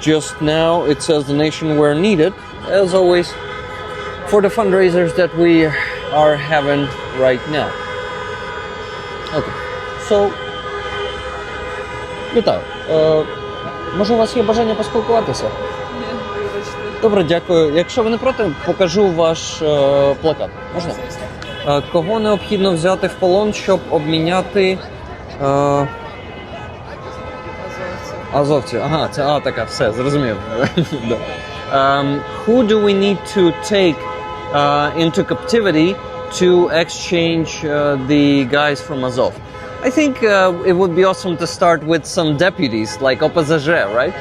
Just now it says donation where needed, as always, for the fundraisers that we are having right now. Okay, so, вітаю. Може у вас є бажання поспілкуватися? Ні, вибачте. Добре, дякую. Якщо ви не проти, покажу ваш плакат. Можна? Кого необхідно взяти в полон, щоб обміняти азовців? Ага, це така, все, зрозумів. Who do we need to take into captivity to exchange the guys from Azov? I think it would be awesome to start with some deputies like OPZZ, right?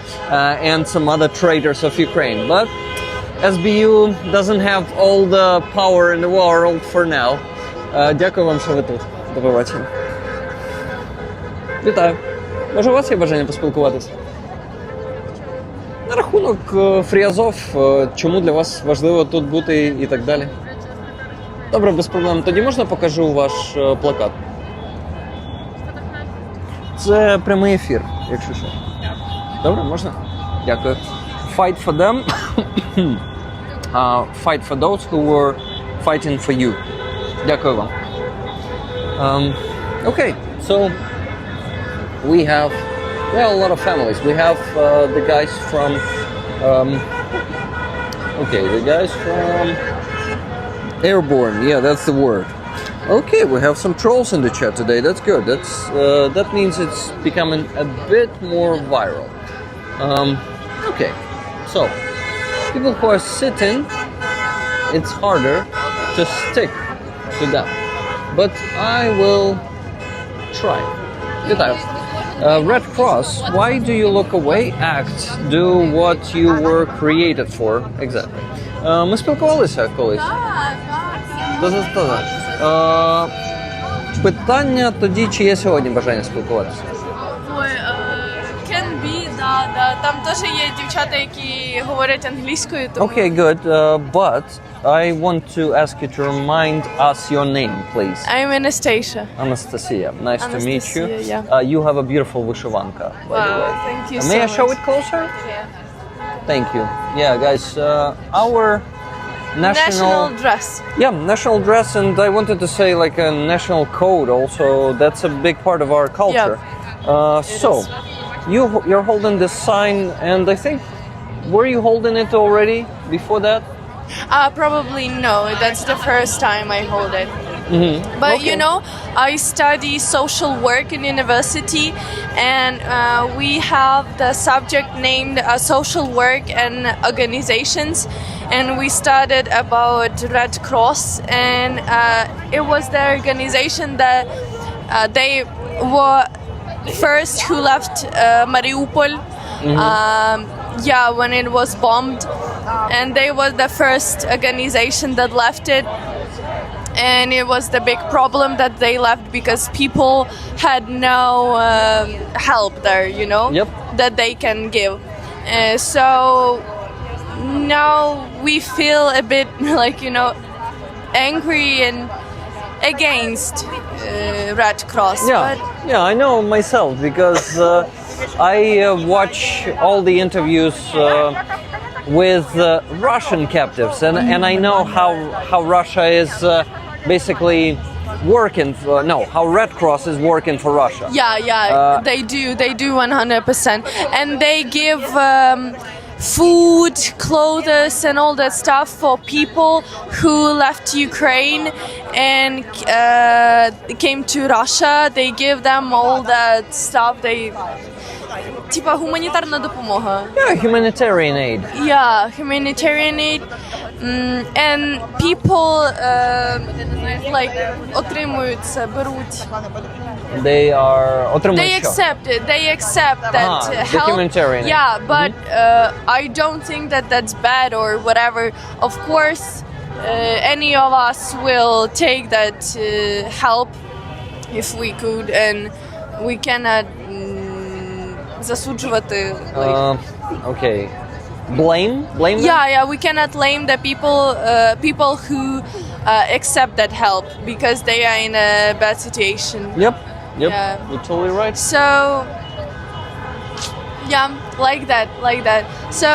And some other traitors of Ukraine. But SBU doesn't have all the power in the world for now. Дякую вам, що ви тут. До побачення. Вітаю. Може, у вас є бажання поспілкуватися? На рахунок Free Azov, чому для вас важливо тут бути і так далі? Добре, без проблем. Тоді можна покажу ваш плакат? Це прямий ефір, якщо що. Добре, можна? Дякую. Fight for them. Fight for those who were fighting for you. Дякую вам. Okay, so we have a lot of families. We have the guys from Airborne. Yeah, that's the word. Okay, we have some trolls in the chat today. That's good. That means it's becoming a bit more viral. Okay, so people who are sitting, it's harder to stick to that. But I will try. Вітаю. Red Cross, why do you look away? Act, do what you were created for. Exactly. Ми спілкувалися колись. Питання тоді, чи є сьогодні бажання спілкуватися? Ой, can be, да. Там теж є дівчата, які говорять англійською. Тому... Okay, good. But I want to ask you to remind us your name, please. I'm Anastasia. Anastasia. Nice to meet you. Yeah. You have a beautiful vyshivanka, by the way. Thank you so May I show much. it closer? Yeah. Thank you. Yeah, guys, our National dress. Yeah, national dress, and I wanted to say like a national code also. That's a big part of our culture. So, you're holding this sign, and I think, were you holding it already before that? Probably no. That's the first time I hold it. Mm-hmm. But Okay. you know, I study social work in university, and we have the subject named social work and organizations, and we studied about Red Cross, and it was the organization that they were first who left Mariupol. When it was bombed, and they were the first organization that left it. And it was the big problem that they left because people had no help there, you know, that they can give. So now we feel a bit like, you know, angry and against Red Cross. Yeah, I know myself because I watch all the interviews with Russian captives, and I know how Russia is basically working how Red Cross is working for Russia. They do 100%, and they give food, clothes, and all that stuff for people who left Ukraine and came to Russia. They give them all that stuff. Типа гуманітарна допомога. Yeah, humanitarian aid. Yeah, humanitarian aid. And people like отримують це, беруть. They are They accept it. They accept that the help. humanitarian aid. Yeah, but I don't think that that's bad or whatever. Of course, any of us will take that help if we could, and we cannot засуджувати. Okay. Blame them? Yeah, we cannot blame the people who accept that help because they are in a bad situation. Yep. Yeah. You're totally right. So yeah, like that. So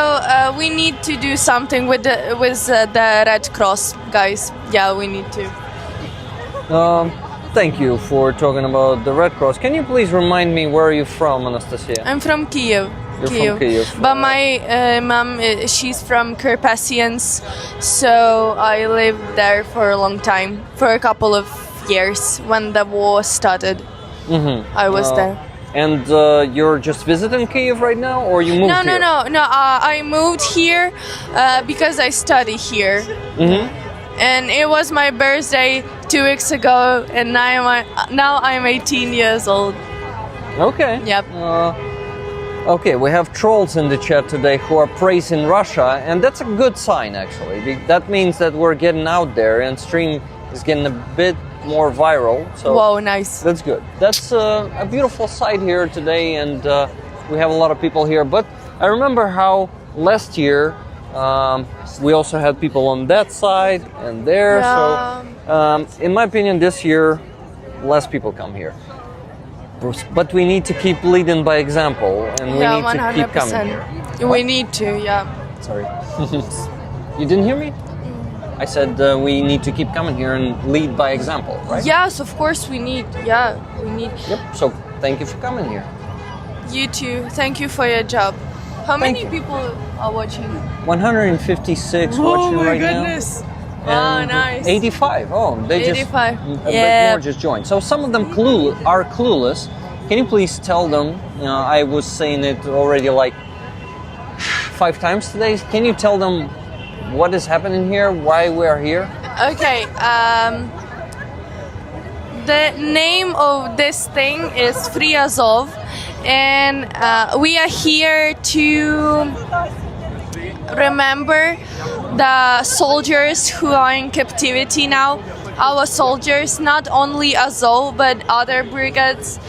we need to do something with the Red Cross guys. Yeah, we need to. Thank you for talking about the Red Cross. Can you please remind me where are you from, Anastasia? I'm from Kyiv. You're from Kyiv. But my mom, she's from Carpathians, so I lived there for a long time, for a couple of years when the war started. I was there. And you're just visiting Kyiv right now, or you moved here? No. I moved here because I study here. And it was my birthday 2 weeks ago, and now I'm 18 years old. Okay. Yep. Okay, we have trolls in the chat today who are praising Russia, and that's a good sign, actually. That means that we're getting out there, and stream is getting a bit more viral. So wow, nice. That's good. That's a beautiful sight here today, and we have a lot of people here. But I remember how last year we also had people on that side and there. Yeah. So in my opinion, this year less people come here. But we need to keep leading by example, and we need 100%. to keep coming here. We need to, yeah. Sorry. You didn't hear me? I said we need to keep coming here and lead by example, right? Yes, of course we need. Yeah, we need. Yep. So thank you for coming here. You too. Thank you for your job. How Thank many you. people are watching? 156 watching right now. Oh my goodness. And nice. 85. Oh, they 85. just a bit Yeah. more just joined. So some of them are clueless. Can you please tell them? I was saying it already like 5 times today. Can you tell them what is happening here? Why we are here? Okay. The name of this thing is Free Azov, and we are here to remember the soldiers who are in captivity now. Our soldiers, not only Azov but other brigades.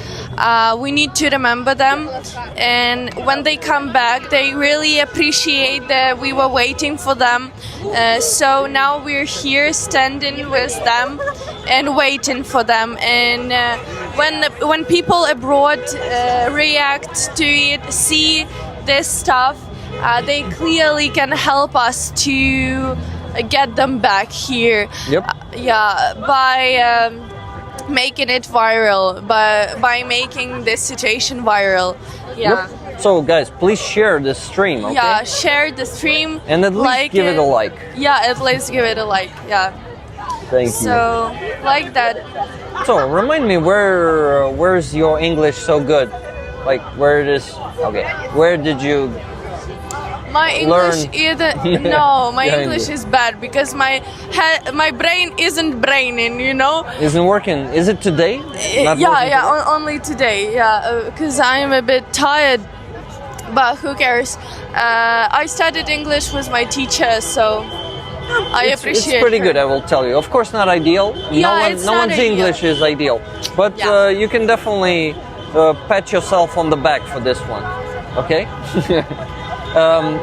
We need to remember them, and when they come back they really appreciate that we were waiting for them, so now we're here standing with them and waiting for them, and when people abroad react to it, see this stuff, they clearly can help us to get them back here. Yep. By making it viral, by making this situation viral. Yeah. Yep. So guys, please share this stream, okay? Yeah, share the stream. And at least give it a like. Yeah, at least give it a like. Yeah. Thank you. So, like that. So remind me, where's your English so good? Like where it is? Okay. Where did you? My English my Yeah, English is bad because my brain isn't braining, you know. Isn't working. Is it today? Not working today? Only today. Yeah, because I'm a bit tired. But who cares? I studied English with my teacher, so I appreciate. It's pretty her. good, I will tell you. Of course, not ideal. Yeah, no one's ideal. English is ideal, but Yeah. you can definitely pat yourself on the back for this one. Okay.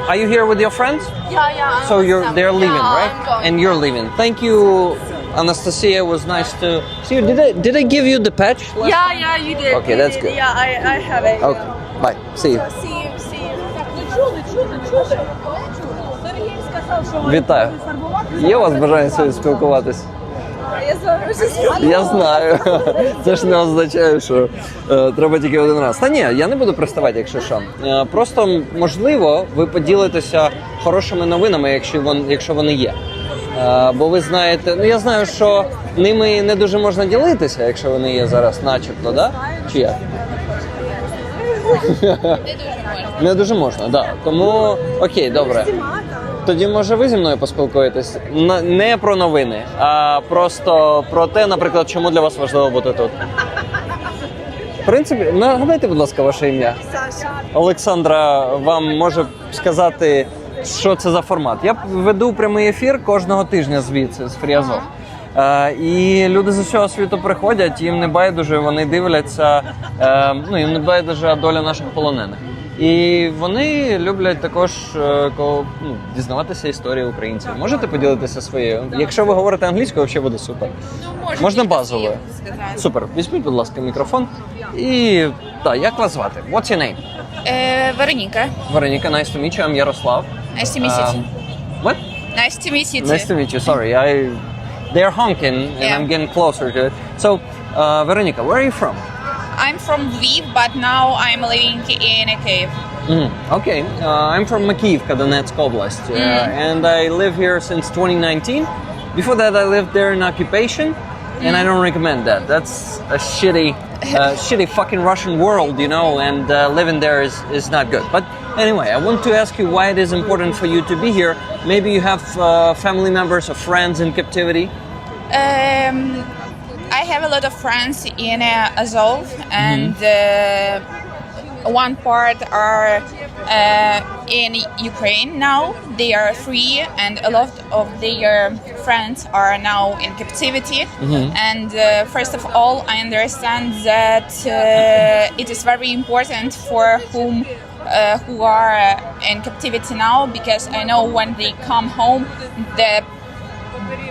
Are you here with your friends? Yeah. So they're leaving, right? I'm going. And you're leaving. Thank you, Anastasia. It was nice to see you. Did I give you the patch? Yeah, you did. Okay, you that's did. good. Yeah, I have it. Okay. Bye. See you. See you. Вітаю. Є у вас бажання сьогодні спілкуватись? Я знаю. Це ж не означає, що треба тільки один раз. Та ні, я не буду приставати, якщо що. Просто, можливо, ви поділитеся хорошими новинами, якщо вони є. Бо ви знаєте, я знаю, що ними не дуже можна ділитися, якщо вони є зараз начебто, да? Чи як? Не дуже можна, да. Тому, окей, добре. Тоді, може, ви зі мною поспілкуєтесь? Не про новини, а просто про те, наприклад, чому для вас важливо бути тут. В принципі, нагадайте, будь ласка, ваше ім'я. Саша. Олександра вам може сказати, що це за формат. Я веду прямий ефір кожного тижня звідси, з Free Azov. І люди з усього світу приходять, їм не байдуже, вони дивляться, їм не байдуже доля наших полонених. І вони люблять також дізнаватися історії українців. Можете поділитися своєю? Якщо ви говорите англійською, взагалі буде супер. Можна базовою? Супер. Візьміть, будь ласка, мікрофон. І так, як вас звати? What's your name? Veronica. Veronica, nice to meet you. I'm Yaroslav. Nice to meet you too. What? Nice to meet you too. Nice to meet you. Sorry, they're honking and Yeah. I'm getting closer to it. So, Veronica, where are you from? I'm from Lviv, but now I'm living in a cave. Okay, I'm from Makivka, Donetsk Oblast, and I live here since 2019. Before that, I lived there in occupation, and I don't recommend that. That's a shitty fucking Russian world, you know, and living there is not good. But anyway, I want to ask you why it is important for you to be here. Maybe you have family members or friends in captivity. I have a lot of friends in Azov, and one part are in Ukraine now. They are free, and a lot of their friends are now in captivity. And first of all, I understand that it is very important for who are in captivity now, because I know when they come home, the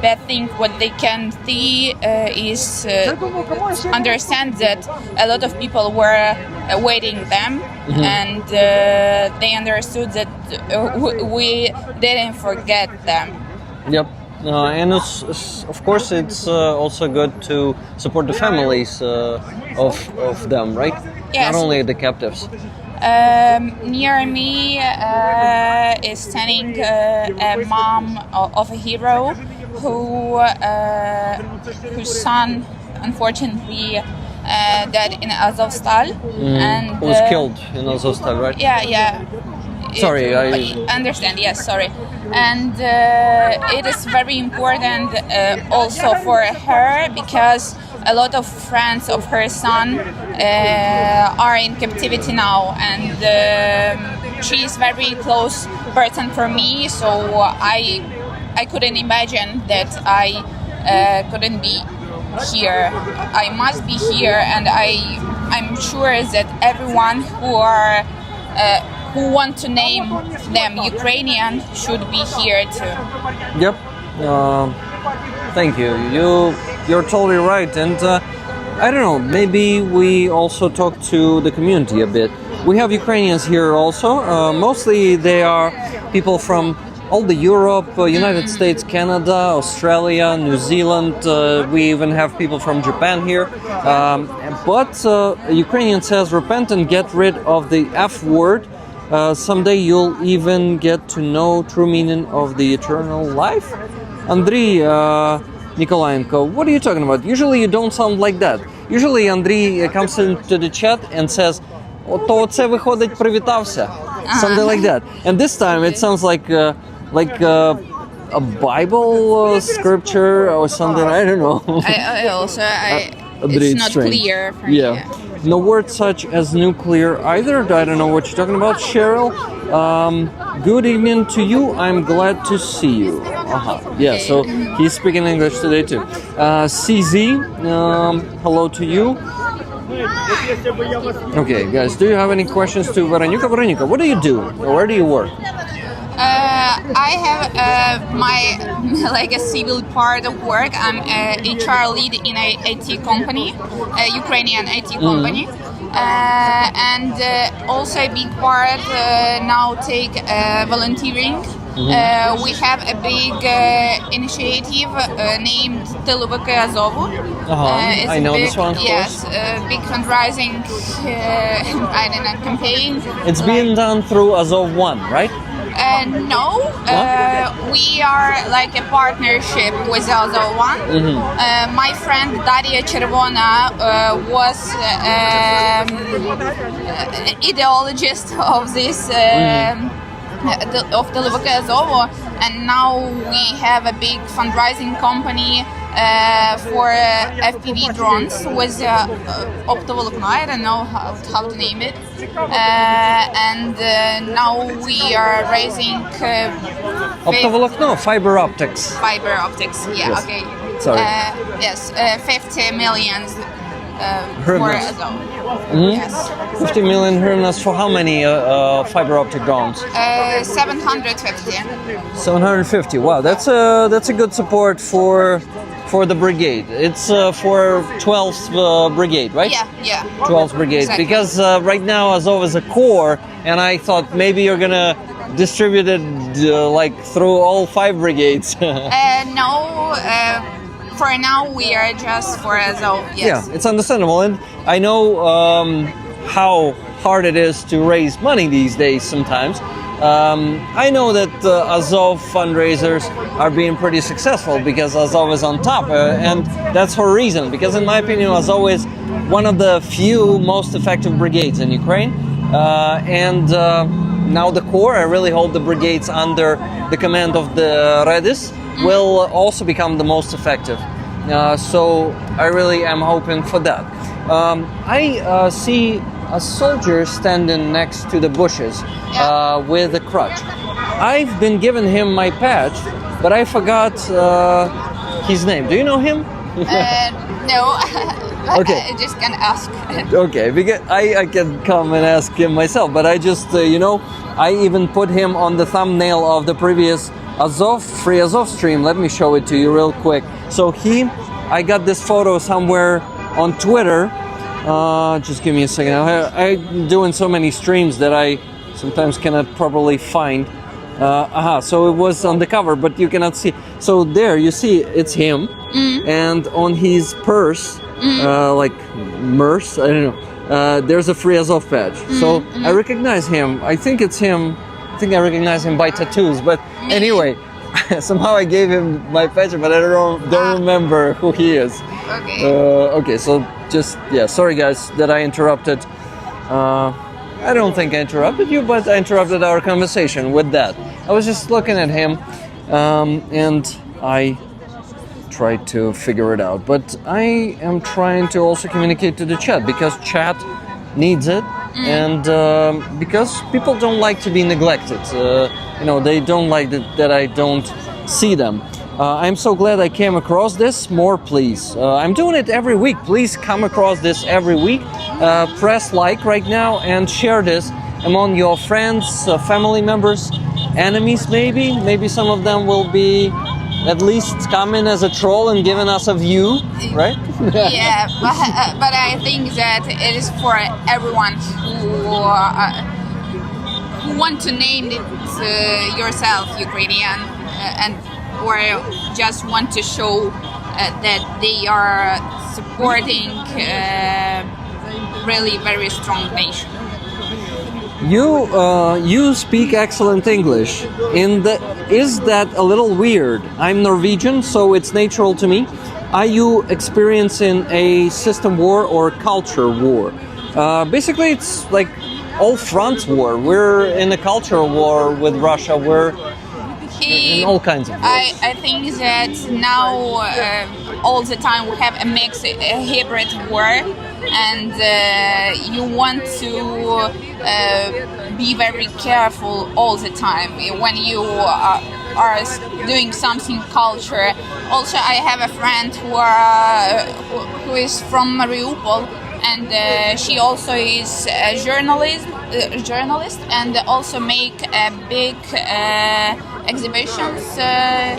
bad thing what they can see is understand that a lot of people were awaiting them, and they understood that we didn't forget them. Yep. And of course, it's also good to support the families of them, right? Yes. Not only the captives. Near me is standing a mom of a hero whose son unfortunately died in Azovstal, and Who was killed in Azovstal, right? Yeah. Sorry, I understand. Yes, sorry. And it is very important also for her, because a lot of friends of her son are in captivity now, and she is very close person for me. So I couldn't imagine that I couldn't be here. I must be here, and I'm sure that everyone who want to name them Ukrainian should be here too. Yep. Thank you. You're totally right. And I don't know, maybe we also talk to the community a bit. We have Ukrainians here also. Mostly they are people from all the Europe, United States, Canada, Australia, New Zealand. We even have people from Japan here. But Ukrainian says, repent and get rid of the F word. Someday you'll even get to know true meaning of the eternal life. Andriy Nikolaenko, what are you talking about? Usually you don't sound like that. Usually Andriy comes into the chat and says, "То це виходить привітався." Something like that. And this time it sounds like a Bible scripture or something. I don't know. It's not clear for me. Yeah. No words such as nuclear either. I don't know what you're talking about. Cheryl, good evening to you. I'm glad to see you. Yeah, so he's speaking English today too. CZ, hello to you. Okay, guys, do you have any questions to Veronica? Veronica, what do you do? Where do you work? I have my like a civil part of work. I'm a HR lead in a IT company, a Ukrainian IT company, and also a big part now take volunteering. We have a big initiative named Azov. I know this one. Yes, big fundraising campaign. It's being done through Azov 1, right? No, we are like a partnership with Azov One. My friend Daria Chervona was ideologist of this of the Azov, and now we have a big fundraising company for FPV drones with optovolcano. I don't know how to name it. And now we are raising Optovolcano, fiber optics. Fiber optics, yeah, Yes. okay. Sorry. Yes, 50 million for Hryvnias. Azov. Yes. 50 million hryvnias for how many fiber optic drones? 750. 750. Wow, that's a good support for the brigade. It's for 12th Brigade, right? Yeah. 12th Brigade. Exactly. Because right now Azov is a corps, and I thought maybe you're gonna distribute it like through all 5 brigades. No, for now we are just for Azov. Yes. Yeah, it's understandable, and I know how hard it is to raise money these days sometimes. I know that Azov fundraisers are being pretty successul because Azov is on top, and that's for a reason. Because in my opinion, Azov is one of the few most effective brigades in Ukraine, and now the Corps, I really hope the brigades under the command of the Mrathers will also become the most effective. So I really am hoping for that. I see a soldier standing next to the bushes with a crutch. I've been given him my patch, but I forgot his name. Do you know him? No. Okay. I just can ask. Okay, because I can come and ask him myself, but I just, I even put him on the thumbnail of the previous free Azov stream. Let me show it to you real quick. So I got this photo somewhere on Twitter. Just give me a second. I'm doing so many streams that I sometimes cannot properly find. So it was on the cover, but you cannot see. So there, you see, it's him, and on his purse, like MERS, I don't know. There's a free Azov badge. So I recognize him. I think it's him. I think I recognize him by tattoos. But anyway, somehow I gave him my badge, but I don't remember who he is. Okay. Okay. So just sorry guys that I interrupted. I don't think I interrupted you, but I interrupted our conversation with that. I was just looking at him, and I tried to figure it out. But I am trying to also communicate to the chat, because chat needs it, and because people don't like to be neglected. They don't like that I don't see them. I'm so glad I came across this. More, please. I'm doing it every week. Please come across this every week. Press like right now and share this among your friends, family members, enemies maybe. Maybe some of them will be at least coming as a troll and giving us a view, right? Yeah, but I think that it is for everyone who want to name it yourself Ukrainian or just want to show that they are supporting really very strong nation. You speak excellent English. Is that a little weird? I'm Norwegian, so it's natural to me. Are you experiencing a system war or culture war? Basically, it's like all fronts war. We're in a cultural war with Russia. We're in all kinds of wars. I think that now all the time we have a mix, a hybrid war, and you want to be very careful all the time when you are doing something culture. Also, I have a friend who is from Mariupol, and she also is a journalist, and also make big exhibitions.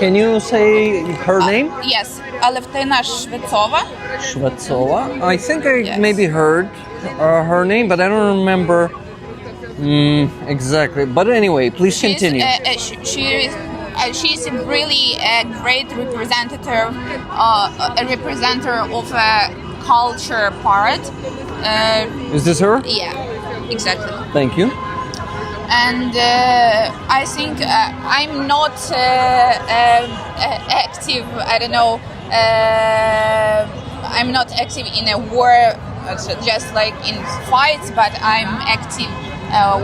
Can you say her name? Yes, Aletina Shvetsova. Shvetsova. I think I maybe heard her name, but I don't remember exactly. But anyway, please continue. She's really a great representative of a culture part. Is this her? Yeah, exactly. Thank you. And I think I'm not active. I don't know. I'm not active in a war, just like in fights. But I'm active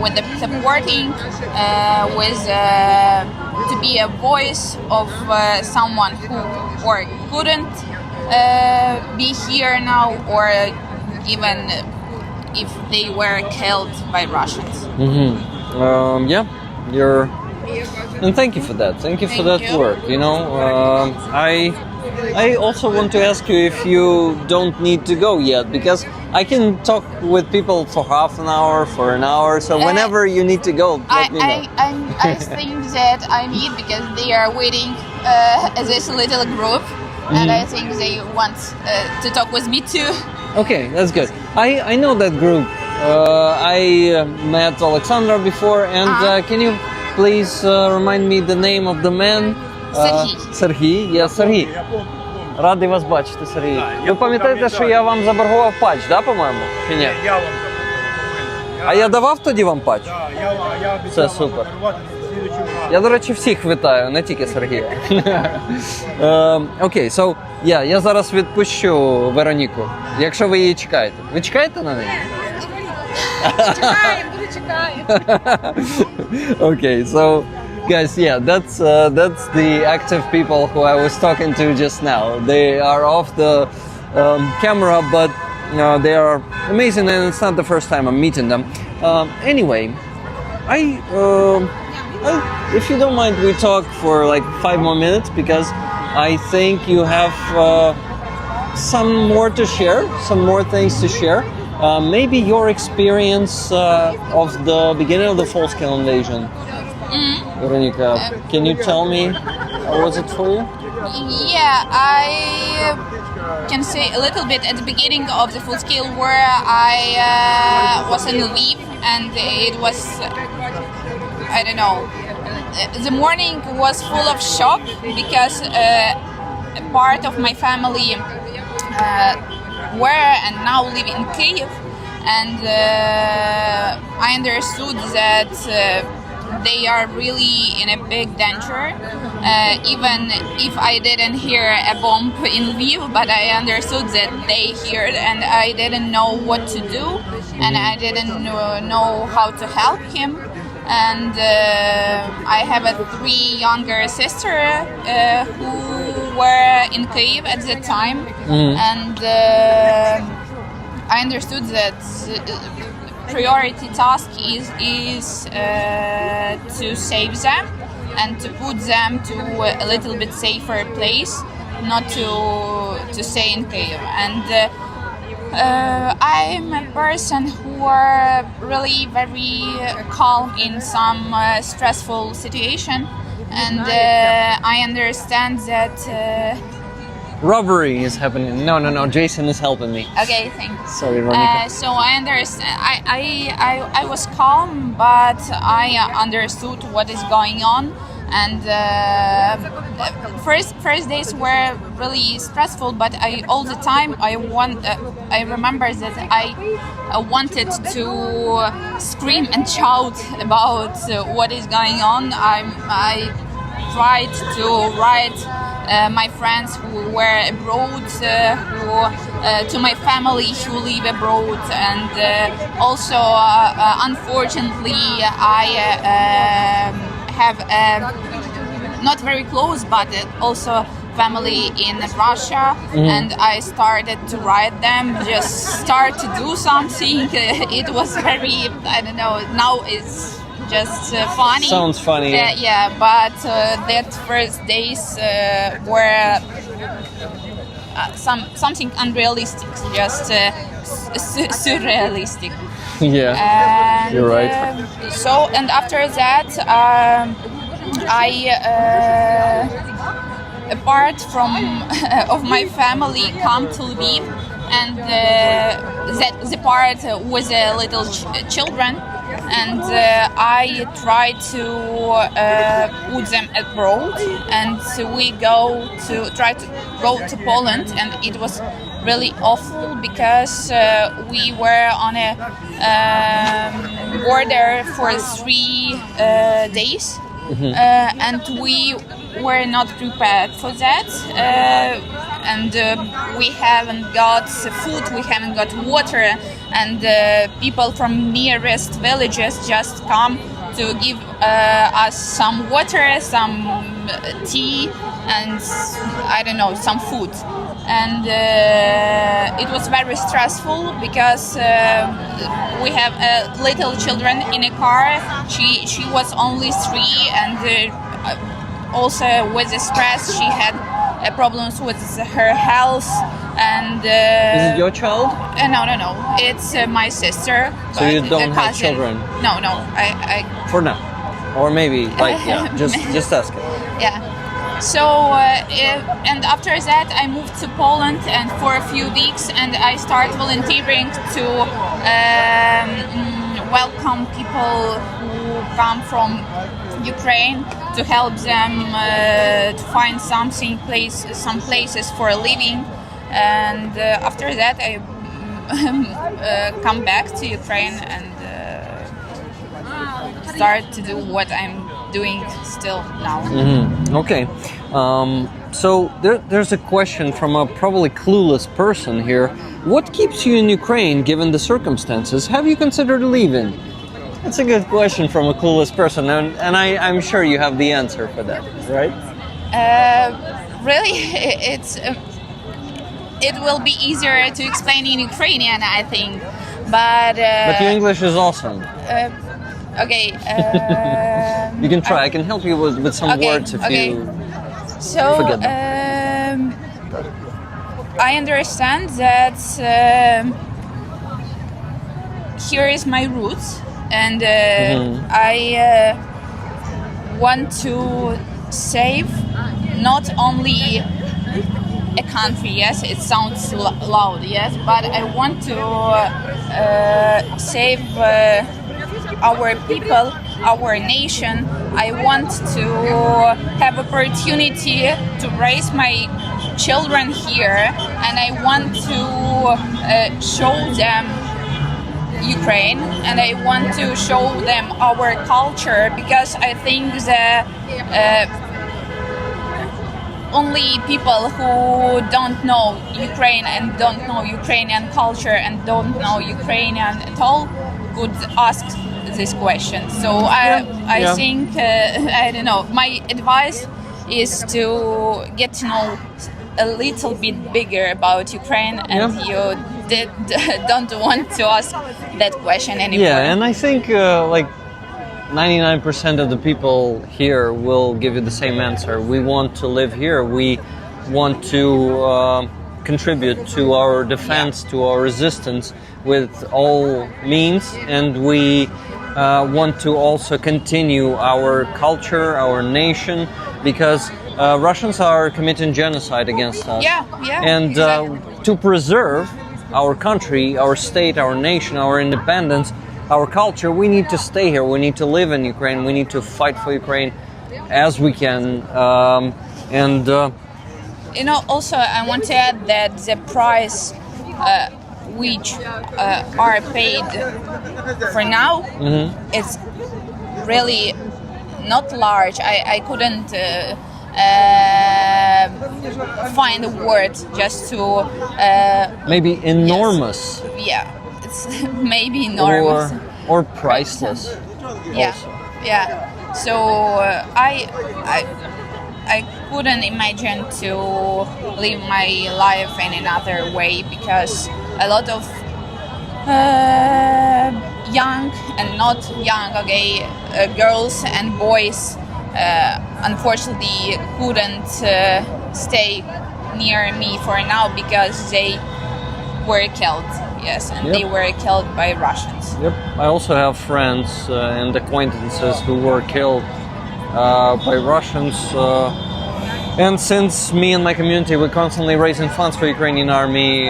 with the supporting, with to be a voice of someone who or couldn't be here now, or even if they were killed by Russians. And thank you for that. Thank you for that work. I also want to ask you if you don't need to go yet, because I can talk with people for half an hour, for an hour. So whenever you need to go, let me know. I think that I need, because they are waiting as this little group, and I think they want to talk with me too. Okay, that's good. I know that group. I met Alexandra before, and can you please remind me the name of the man? Сергій. Сергій, я Сергій. Радий вас бачити, Сергій. Ви пам'ятаєте, що я вам заборгував патч, да, по-моєму? Чи ні? Я вам А я давав тоді вам патч? я Це супер. Я, до речі, всіх вітаю, не тільки Сергія. Окей, so, я зараз відпущу Вероніку, якщо ви її чекаєте. Ви чекаєте на неї? Чекаємо, дуже чекаємо. Okay, so guys, that's the active people who I was talking to just now. They are off the camera, but they are amazing, and it's not the first time I'm meeting them. Anyway, if you don't mind, we talk for like 5 more minutes, because I think you have some more to share, some more things to share. Maybe your experience of the beginning of the full-scale invasion. Veronica, can you tell me how was it for you? Yeah, I can say a little bit at the beginning of the full-scale war. I was in Lviv, and it was, I don't know, the morning was full of shock, because a part of my family were and now live in Kyiv, and I understood that they are really in a big danger, even if I didn't hear a bomb in Lviv, but I understood that they heard, and I didn't know what to do, and I didn't know how to help him. And I have 3 younger sisters who were in Kyiv at the time, and I understood that priority task is to save them and to put them to a little bit safer place, not to stay in Kyiv. And I'm a person who are really very calm in some stressful situation, and I understand that. Robbery is happening. No, Jason is helping me. Okay, thanks. Sorry, Veronica. So I understand. I was calm, but I understood what is going on. And first days were really stressful, but all the time I remember that I wanted to scream and shout about what is going on. I tried to write my friends who were abroad, to my family who live abroad, and also unfortunately I have not very close, but also family in Russia, and I started to write them, just start to do something. It was very, I don't know, now it's just funny. Sounds funny. Yeah, but that first days were something unrealistic, just surrealistic. Yeah, And, you're right. So, and after that, a part from of my family come to Lviv, and the part was little children, and I tried to put them abroad, and we try to go to Poland, and it was really awful, because we were on a border for 3 days. And we were not prepared for that, and we haven't got food, we haven't got water, and people from nearest villages just come to give us some water, some tea, and I don't know, some food. And it was very stressful, because we have little children in a car. She was only 3, and also with the stress she had problems with her health, and Is it your child? no, it's my sister. So you but don't a have cousin. children? No, For now. Or maybe, like, yeah, just ask it. yeah. So and after that I moved to Poland and for a few weeks, and I started volunteering to welcome people who come from Ukraine, to help them to find some places for living, and after that I come back to Ukraine and start to do what I'm doing still now. Okay. So there's a question from a probably clueless person here. What keeps you in Ukraine given the circumstances? Have you considered leaving? That's a good question from a clueless person, and I'm sure you have the answer for that, right? Really, it will be easier to explain in Ukrainian, I think. But your English is awesome. Okay. You can try. I can help you with some words if you forget them. I understand that here is my roots, and I want to save not only a country, yes, it sounds loud, yes, but I want to save our people, our nation. I want to have opportunity to raise my children here, and I want to show them Ukraine, and I want to show them our culture, because I think that only people who don't know Ukraine and don't know Ukrainian culture and don't know Ukrainian at all could ask this question. So I think I don't know. My advice is to get to know a little bit bigger about Ukraine, and you don't want to ask that question anymore. Yeah, and I think like 99% of the people here will give you the same answer. We want to live here. We want to contribute to our defense, to our resistance with all means, and we want to also continue our culture, our nation, because Russians are committing genocide against us. And exactly. To preserve our country, our state, our nation, our independence, our culture, we need to stay here. We need to live in Ukraine. We need to fight for Ukraine as we can. Also, I want to add that the price which are paid for now is really not large. I couldn't find a word just to maybe enormous. Yes. Yeah, it's maybe enormous or priceless. Yeah. So I couldn't imagine to live my life in another way, because a lot of young and not young, girls and boys unfortunately couldn't stay near me for now because they were killed. Yes, and they were killed by Russians. Yep. I also have friends and acquaintances who were killed by Russians. And since me and my community, we're constantly raising funds for Ukrainian army,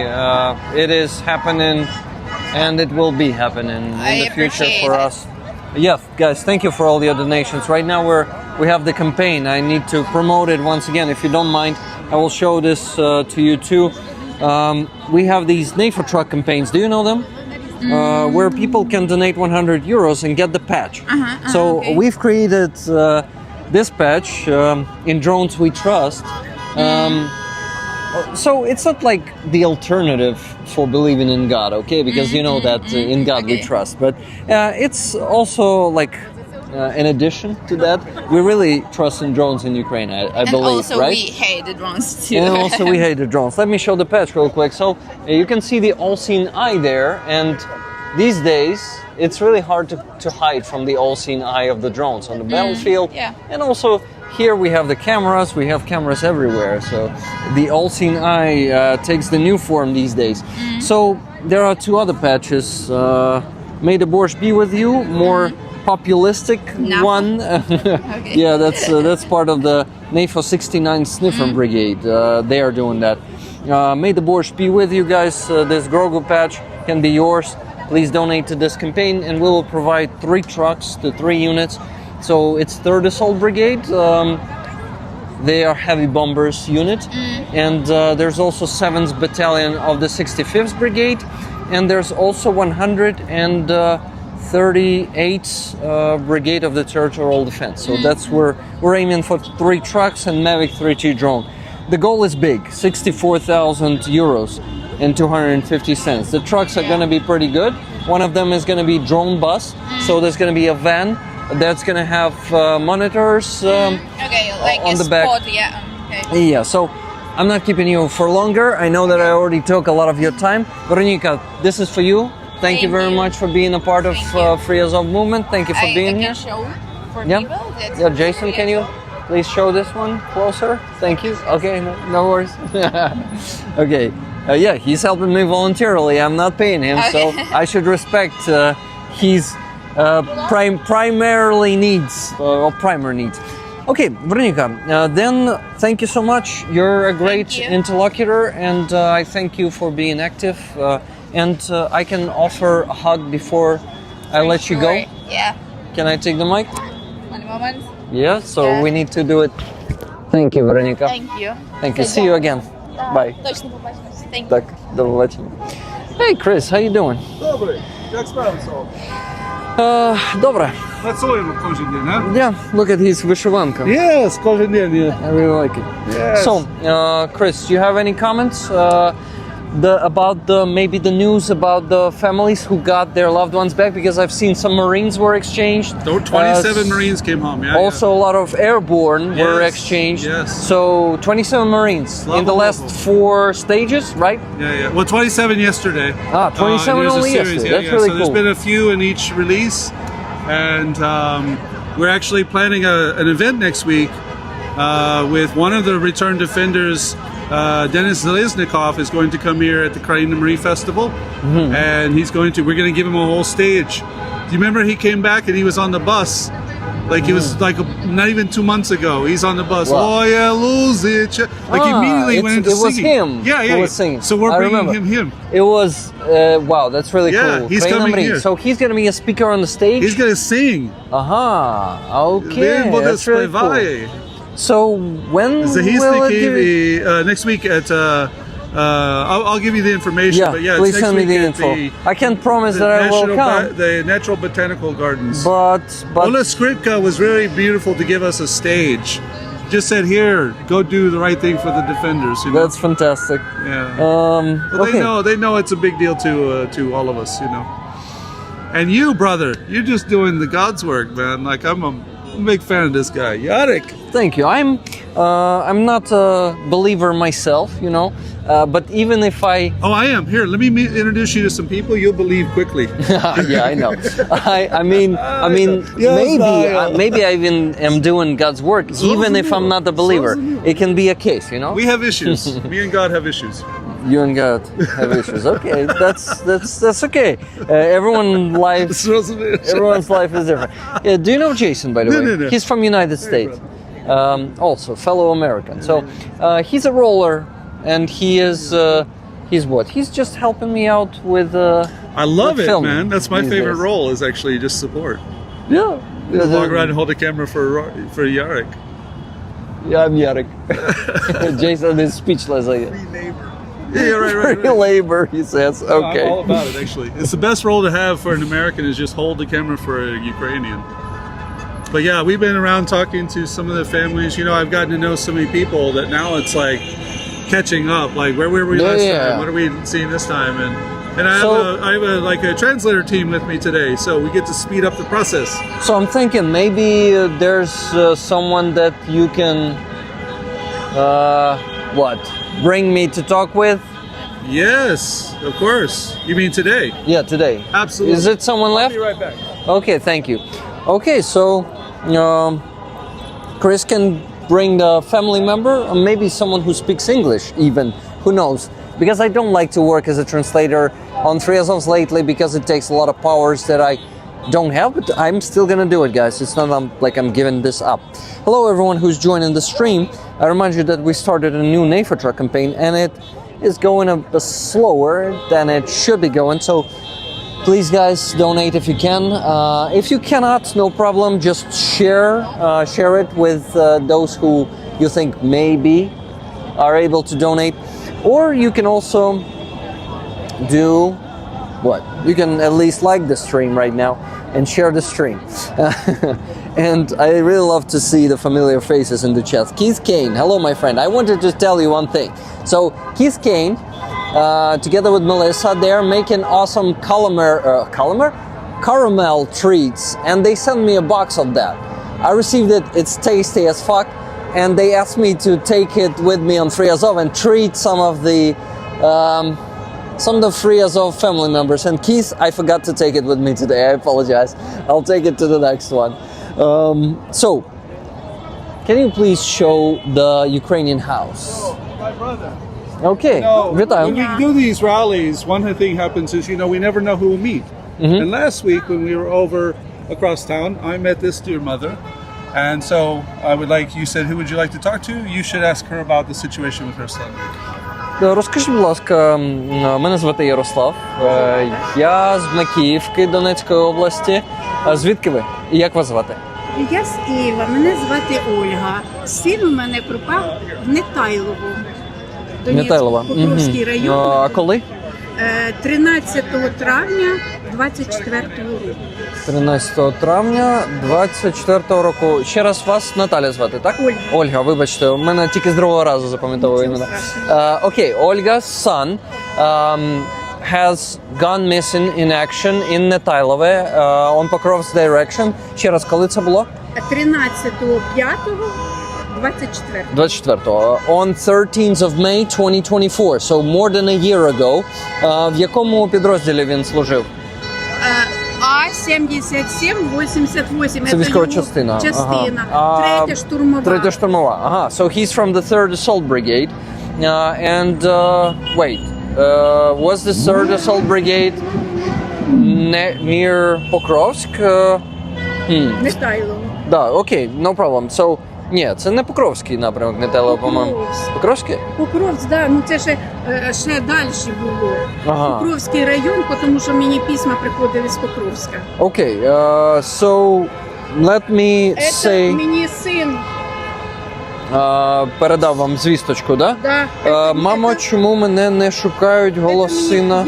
it is happening, and it will be happening in the future for us. Yeah, guys, thank you for all your donations. Right now we have the campaign. I need to promote it once again. If you don't mind, I will show this to you too. We have these NAFO truck campaigns. Do you know them? Where people can donate 100 euros and get the patch. We've created this patch, In Drones We Trust. So it's not like the alternative for believing in God, okay? Because you know that in God we trust. But it's also like in addition to that, we really trust in drones in Ukraine, I believe, also right? we hate the drones too. And also we hate the drones. Let me show the patch real quick. So you can see the all-seeing eye there, and these days it's really hard to hide from the all-seeing eye of the drones on the battlefield, and also here we have the cameras. We have cameras everywhere. So the all-seeing eye takes the new form these days. So there are two other patches. May the borscht be with you. More populistic one. Okay. Yeah, that's part of the NAFO 69 Sniffer Brigade. They are doing that. May the borscht be with you guys. This Grogu patch can be yours. Please donate to this campaign, and we will provide 3 trucks to 3 units. So it's 3rd Assault Brigade. They are heavy bombers unit, and there's also 7th Battalion of the 65th Brigade, and there's also 138th Brigade of the Territorial Defense. So that's where we're aiming for 3 trucks and Mavic 3T drone. The goal is big, 64,000 euros and 250 cents. The trucks are going to be pretty good. One of them is going to be drone bus, so there's going to be a van that's going to have monitors Okay, like on a the back. spot, yeah. Okay. Yeah, so I'm not keeping you for longer. I know that I already took a lot of your time. Veronica, this is for you. Thank you very much for being a part of Free Azov movement. Thank you for being I here. can show for Yeah. people. That's Yeah, Jason, can you please show this one closer? Thank you. Okay, no worries. Okay. Yeah, he's helping me voluntarily. I'm not paying him, so I should respect his primarily needs or primary needs. Okay, Veronica, then thank you so much. You're a great interlocutor, and I thank you for being active. And I can offer a hug before I let you go. Yeah. Can I take the mic? One moment. Yeah, so we need to do it. Thank you, Veronica. Thank you. Thank you. See you again. Bye. Точно побачимось. Thank you. Так, до побачення. Hey, Chris, how you doing? Добрий. Як справиться? Добре. Працюємо кожен день, а? Yeah, look at his вишиванка. Yes, кожен день, yeah. I really like it. Yes. So, Chris, do you have any comments about maybe the news about the families who got their loved ones back? Because I've seen some Marines were exchanged. 27 Marines came home, yeah. Also, a lot of airborne were Yes, exchanged. yes. So, 27 Marines in the last 4 stages, right? Yeah. Well, 27 yesterday. 27 there's a only series, yesterday. That's really so cool. there's been a few in each release, and we're actually planning an event next week with one of the returned defenders. Denis Zeleznikov is going to come here at the Katina Marine Festival, and we're going to give him a whole stage. Do you remember he came back and he was on the bus? Like he was like not even 2 months ago. He's on the bus. Wow. Oh yeah, lose it. Like immediately went into it was singing. him. Yeah. Who was singing. So we're I bringing remember. him. It was wow. That's really Yeah, cool. he's Katina coming Marine. here. So he's gonna be a speaker on the stage. He's gonna sing. Okay. That's really cool. So when will it next week at I'll give you the information. Yeah, but yeah, please it's next send me week the at info. I can't promise that I will come. The Natural Botanical Gardens. But Ola Skripka was very beautiful to give us a stage. Just said, here, go do the right thing for the defenders. You know? That's fantastic. Yeah. Well, okay. They know it's a big deal to all of us, you know. And you, brother, you're just doing the God's work, man. Like I'm a big fan of this guy, Yarek. Thank you. I'm not a believer myself, you know. But even if I I am. Here, let me introduce you to some people. You'll believe quickly. yeah, I know. I mean, Yes, maybe I even am doing God's work, even if I'm not a believer. It can be a case, you know. We have issues. Me and God have issues. You and God have issues. Okay, that's okay. Everyone's life is different. Yeah, do you know Jason, by the way? No. He's from United States. Also, fellow American. So he's a roller, and he's what? He's just helping me out with. I love with it, filming man. That's my these favorite days. role. Is actually just support. Yeah. Just walk around and hold a camera for Yarek. Yeah, I'm Yarek. Jason is speechless. Yeah, right. Free labor, he says. Okay. I'm all about it, actually. It's the best role to have for an American is just hold the camera for a Ukrainian. But yeah, we've been around talking to some of the families. You know, I've gotten to know so many people that now it's like catching up. Like, where were we last time? What are we seeing this time? And I have a translator team with me today, so we get to speed up the process. So I'm thinking maybe there's someone that you can, bring me to talk with? Yes, of course. You mean today? Yeah, today. Absolutely. Is it someone left? I'll be right back. Okay, thank you. Okay, so Chris can bring the family member, or maybe someone who speaks English even, who knows. Because I don't like to work as a translator on Azovs lately because it takes a lot of powers that I don't have, but I'm still gonna do it, guys. It's not like I'm giving this up. Hello everyone who's joining the stream. I remind you that we started a new Nefatra campaign and it is going a bit slower than it should be going, so please guys, donate if you can. If you cannot, no problem, just share it with those who you think maybe are able to donate. Or you can also do what? You can at least like the stream right now and share the stream. And I really love to see the familiar faces in the chat. Keith Kane, hello my friend. I wanted to tell you one thing. So Keith Kane, together with Melissa, they're making awesome caramel treats, and they sent me a box of that. I received it, it's tasty as fuck, and they asked me to take it with me on Free Azov and treat some of the Free Azov family members. And Keith, I forgot to take it with me today. I apologize. I'll take it to the next one. So, can you please show the Ukrainian house? My brother. Okay. When we do these rallies, one thing happens is, we never know who we'll meet. And last week when we were over across town, I met this dear mother. And so you said, who would you like to talk to? You should ask her about the situation with her son. Розкажіть, будь ласка, мене звати Ярослав. Я з Макіївки, Донецької області. Звідки ви? І як вас звати? Я з Києва, мене звати Ольга. Син у мене пропав в Нетайлово. Нетайлова. Покровський район. А коли? 13 травня 24-го року. 13 травня 24-го року. Ще раз вас Наталя звати, так? Ольга. Ольга, вибачте, у мене тільки з другого разу запам'ятовую імена. Окей, Olga's son has gone missing in action in Netailove on Pokrov's direction. Ще раз, коли це було? 13.05.24. 24-го. On 13th of May 2024, so more than a year ago. В якому підрозділі він служив? А-77-88. Це військова частина. Частина. Ага. Третя штурмова. Третя штурмова. Ага. So he's from the 3rd Assault Brigade. Was the 3rd Assault Brigade near Pokrovsk? Нетайлово. Да, окей, no problem. So, ні, це не Покровський напрямок, не Нетайлово, по-моєму. Покровський? Покровськ, да, ну це ще далі було. Ага. Покровський район, тому що мені письма приходили з Покровська. Окей, so let me say... Мені син. Передав вам звісточку, да? Да. Мамо, чому мене не шукають голос сина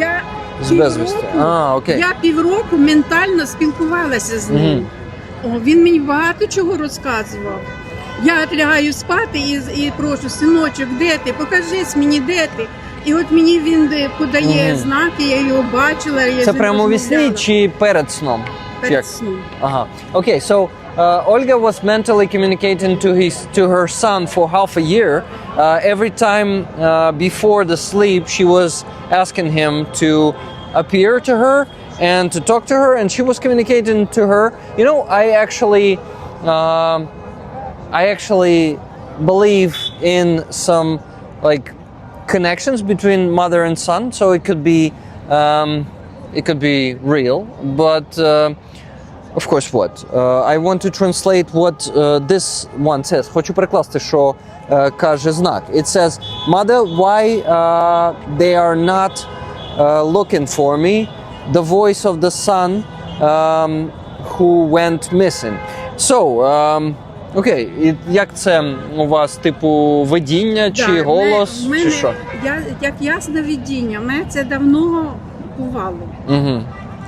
з безвісти? Окей. Я півроку ментально спілкувалася з ним. Він мені багато чого розказував. Я лягаю спати і прошу, синочок, де ти? Покажись мені, де ти? І от мені він подає знаки, я його бачила. Це прямо у вісні чи перед сном? Перед сном. Ага. Окей, so Olga was mentally communicating to her son for half a year. Every time before the sleep, she was asking him to appear to her and to talk to her, and she was communicating to her. You know, I actually believe in some connections between mother and son, so it could be real, but of course what? I want to translate what this one says. Хочу перекласти, що каже знак. It says, Mother, why they are not looking for me? The voice of the son who went missing. So, окей, як це у вас, типу, видіння чи голос, чи що? Як ясне видіння, мене це давно бувало.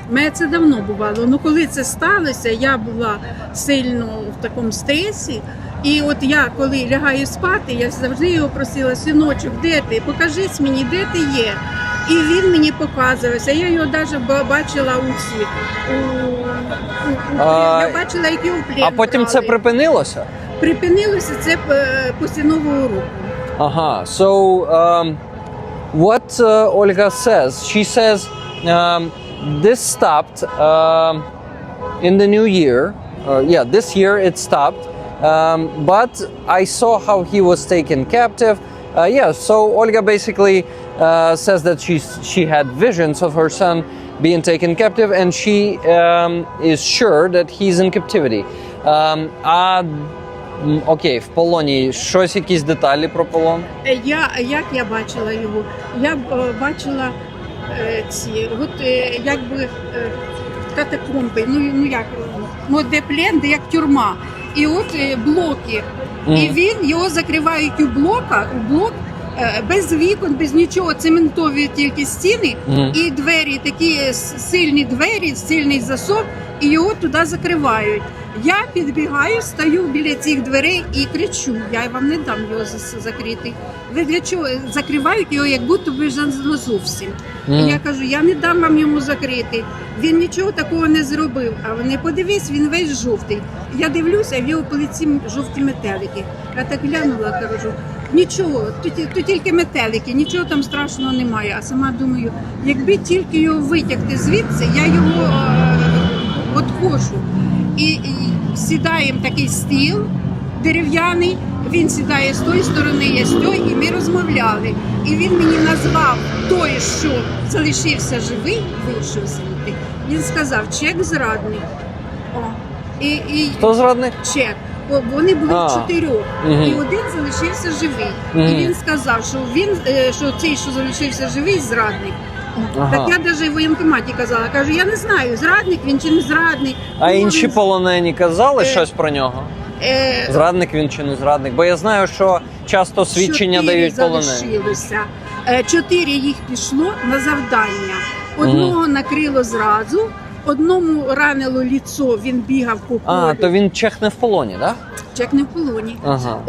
Мене це давно бувало. Ну коли це сталося, я була сильно в такому стресі. І от я, коли лягаю спати, я завжди його просила, синочок, де ти? Покажись мені, де ти є. І він мені показувався. Я його навіть бачила у всіх. Я бачила, як його в плен А потім брали. це припинилося? Припинилося це після Нового року. Ага, so what Olga says, she says this stopped in the new year. This year it stopped. But I saw how he was taken captive. Yeah, so Olga basically says that she had visions of her son being taken captive, and she is sure that he's in captivity. Окей, в полоні щось, якісь деталі про полон? Як я бачила його? Я бачила ці, якби катакомби, де плен, де як тюрма. І от блоки. І його закривають у блок, без вікон, без нічого, цементові тільки стіни, і двері, такі сильні двері, сильний засов, і його туди закривають. Я підбігаю, стою біля цих дверей і кричу: я вам не дам його закрити. Ви для чого? Закривають його, як будто би зовсім. І я кажу: я не дам вам йому закрити. Він нічого такого не зробив. А вони: подивись, він весь жовтий. Я дивлюся, в його по лиці жовті метелики. Я так глянула, кажу: нічого, тут тільки метелики, нічого там страшного немає. А сама думаю, якби тільки його витягти звідси, я його відхожу. І сідаємо такий стіл дерев'яний, він сідає з тої сторони, я з тої, і ми розмовляли. І він мені назвав той, що залишився живий, вийшов звідти. Він сказав: чек зрадник. Хто зрадник? Чек. Вони були 4, і один залишився живий. І він сказав, що цей, що залишився живий, зрадник. Так я навіть в воєнкоматі казала, кажу: я не знаю, зрадник він чи не зрадник. А інші полонені казали щось про нього? Зрадник він чи не зрадник? Бо я знаю, що часто свідчення дають полонені. 4 залишилося. 4 їх пішло на завдання. Одного накрило зразу, одному ранило ліцо, він бігав по полю. То він чех не в полоні, так? Чек не в полоні. Ага.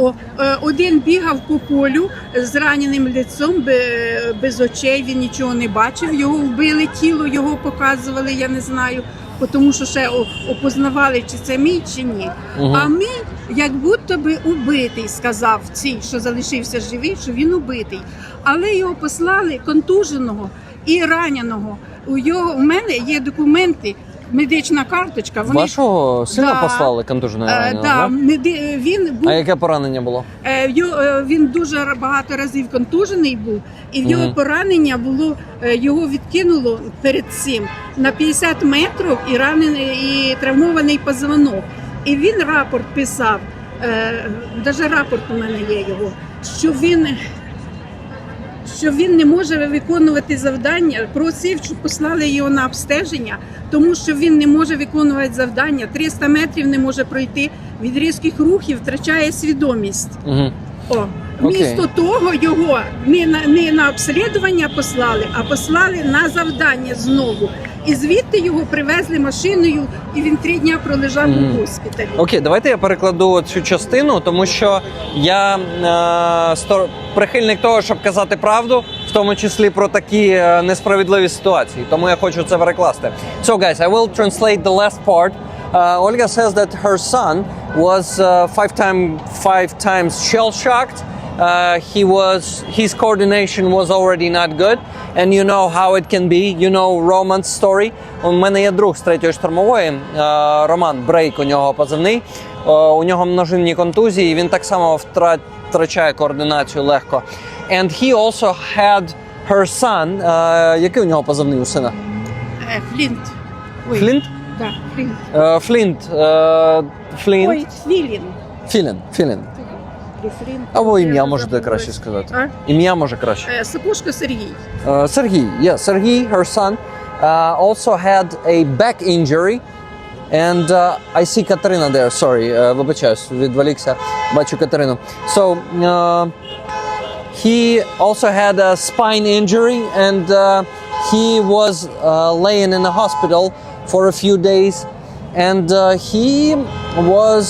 Один бігав по полю з раненим лицом, без очей, він нічого не бачив. Його вбили, тіло його показували, я не знаю, тому що ще опознавали, чи це мій, чи ні. А мій, як будто би убитий, сказав цей, що залишився живий, що він убитий. Але його послали контуженого і раненого. У мене є документи, медична карточка. Вашого сина послали контуженого раненого? Він був... А яке поранення було? Він дуже багато разів контужений був, і в його поранення було, його відкинуло перед цим на 50 метрів і і травмований позвонок. І він рапорт писав, навіть рапорт у мене є його, що він не може виконувати завдання, просив, щоб послали його на обстеження, тому що він не може виконувати завдання, 300 метрів не може пройти, від різких рухів втрачає свідомість. Вмісто того його не на обслідування послали, а послали на завдання знову. І звідти його привезли машиною, і він 3 дні пролежав у госпіталі. Окей, давайте я перекладу цю частину, тому що я прихильник того, щоб казати правду, в тому числі про такі несправедливі ситуації. Тому я хочу це перекласти. So guys, I will translate the last part. Olga says that her son was 5 times shell-shocked. His coordination was already not good, and you know how it can be. You know Roman's story. У мене є друг з 3-ї штурмової, Роман Брейк, у нього позивний. У нього множинні контузії, він так само втрачає координацію легко. And he also had her son. Який у нього позивний у сина? Флінт. Флінт? Так, Флінт. Флінт. Флінт. Ой, Філін. Філін. Або ім'я можете краще сказати. Ім'я може краще. Сапожко Сергій. Сергій, yeah, Сергій, her son, also had a back injury. And I see Katina there, sorry, вибачаюсь, відволікся, бачу Катерину. So, he also had a spine injury, and he was laying in a hospital for a few days. And he was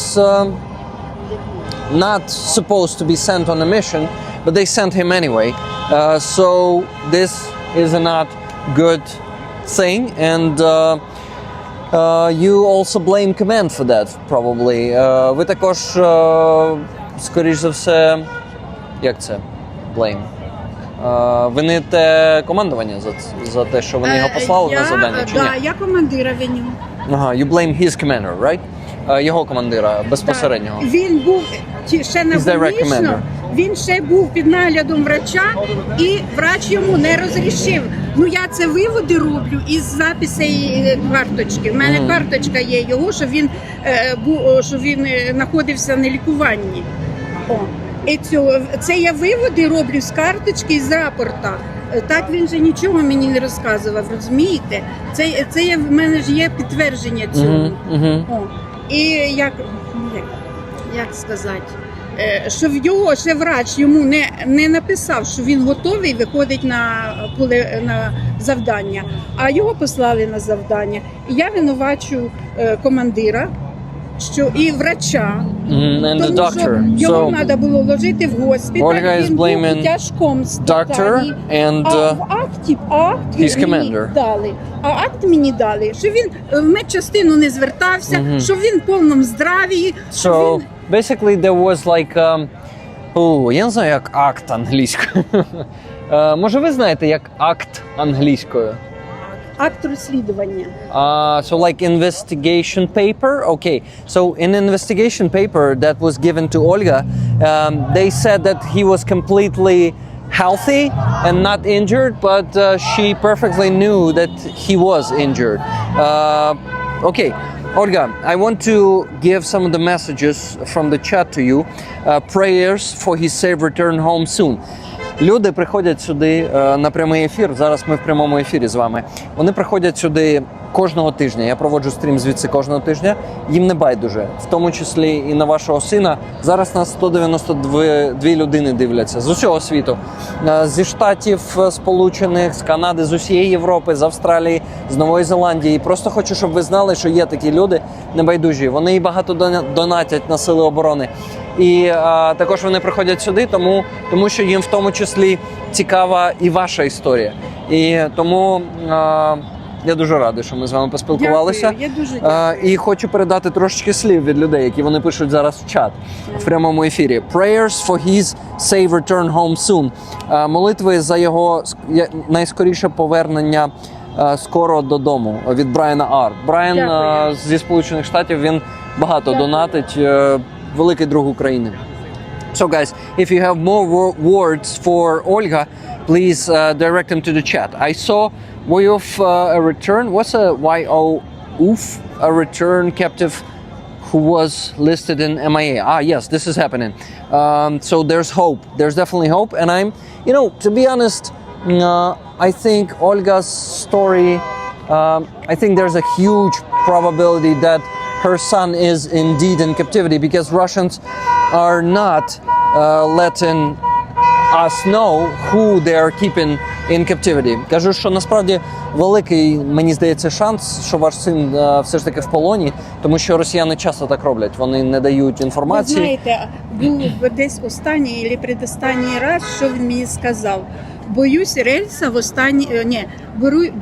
not supposed to be sent on a mission, but they sent him anyway. So this is a not good thing, and you also blame command for that, probably. Ви також, скоріш за все, як це? Blame. Вините командування за те, що вони його послали на завдання, чи ні? Так, я командира виню. You blame his commander, right? його командира безпосереднього. Він був ще He's direct найголовніше, commander. він ще був під наглядом врача, і врач йому не розрішив. Ну я це виводи роблю із записей карточки. У мене карточка є його, що він знаходився на лікуванні. О. І це я виводи роблю з карточки і з рапорта. Так він же нічого мені не розказував, розумієте? Це в мене ж є підтвердження цього. О. І як сказати, що в його ще врач йому не написав, що він готовий виходить на завдання, а його послали на завдання. І я винувачу командира, що і врача, тому що його треба було ложити в госпіталь, він був у тяжкому стані, а в акті мені дали. А акт мені дали, що він в медчастину не звертався, що він в повному здравії. So, basically there was like, я не знаю, як акт англійською. Може ви знаєте, як акт англійською? Акт розслідування. So like investigation paper? Okay. So in investigation paper that was given to Olga, they said that he was completely healthy and not injured, but she perfectly knew that he was injured. Okay. Olga, I want to give some of the messages from the chat to you. Prayers for his safe return home soon. Люди приходять сюди на прямий ефір. Зараз ми в прямому ефірі з вами. Вони приходять сюди кожного тижня. Я проводжу стрім звідси кожного тижня. Їм не байдуже, в тому числі і на вашого сина. Зараз нас 192 людини дивляться з усього світу. Зі Штатів Сполучених, з Канади, з усієї Європи, з Австралії, з Нової Зеландії. Просто хочу, щоб ви знали, що є такі люди небайдужі. Вони і багато донатять на сили оборони. І також вони приходять сюди, тому що їм в тому числі цікава і ваша історія. І тому я дуже радий, що ми з вами поспілкувалися. Дякую, я дуже дякую. І хочу передати трошечки слів від людей, які вони пишуть зараз в чат в прямому ефірі. Prayers for his safe return home soon. Молитви за його найскоріше повернення скоро додому від Брайана Арт. Брайан зі Сполучених Штатів, він багато донатить. Великий друг України. So guys, if you have more words for Olga, please direct them to the chat. I saw Voyov a return. What's a YOUF? A return captive who was listed in MIA. Yes, this is happening. So there's hope. There's definitely hope. And I'm, to be honest, I think Olga's story, I think there's a huge probability that her son is indeed in captivity, because Russians are not letting us know who they are keeping in captivity. Кажу, що насправді великий, мені здається, шанс, що ваш син все ж таки в полоні, тому що росіяни часто так роблять. Вони не дають інформації. Ви знаєте, був десь останній або предостанній раз, що він мені сказав. Боюсь рельса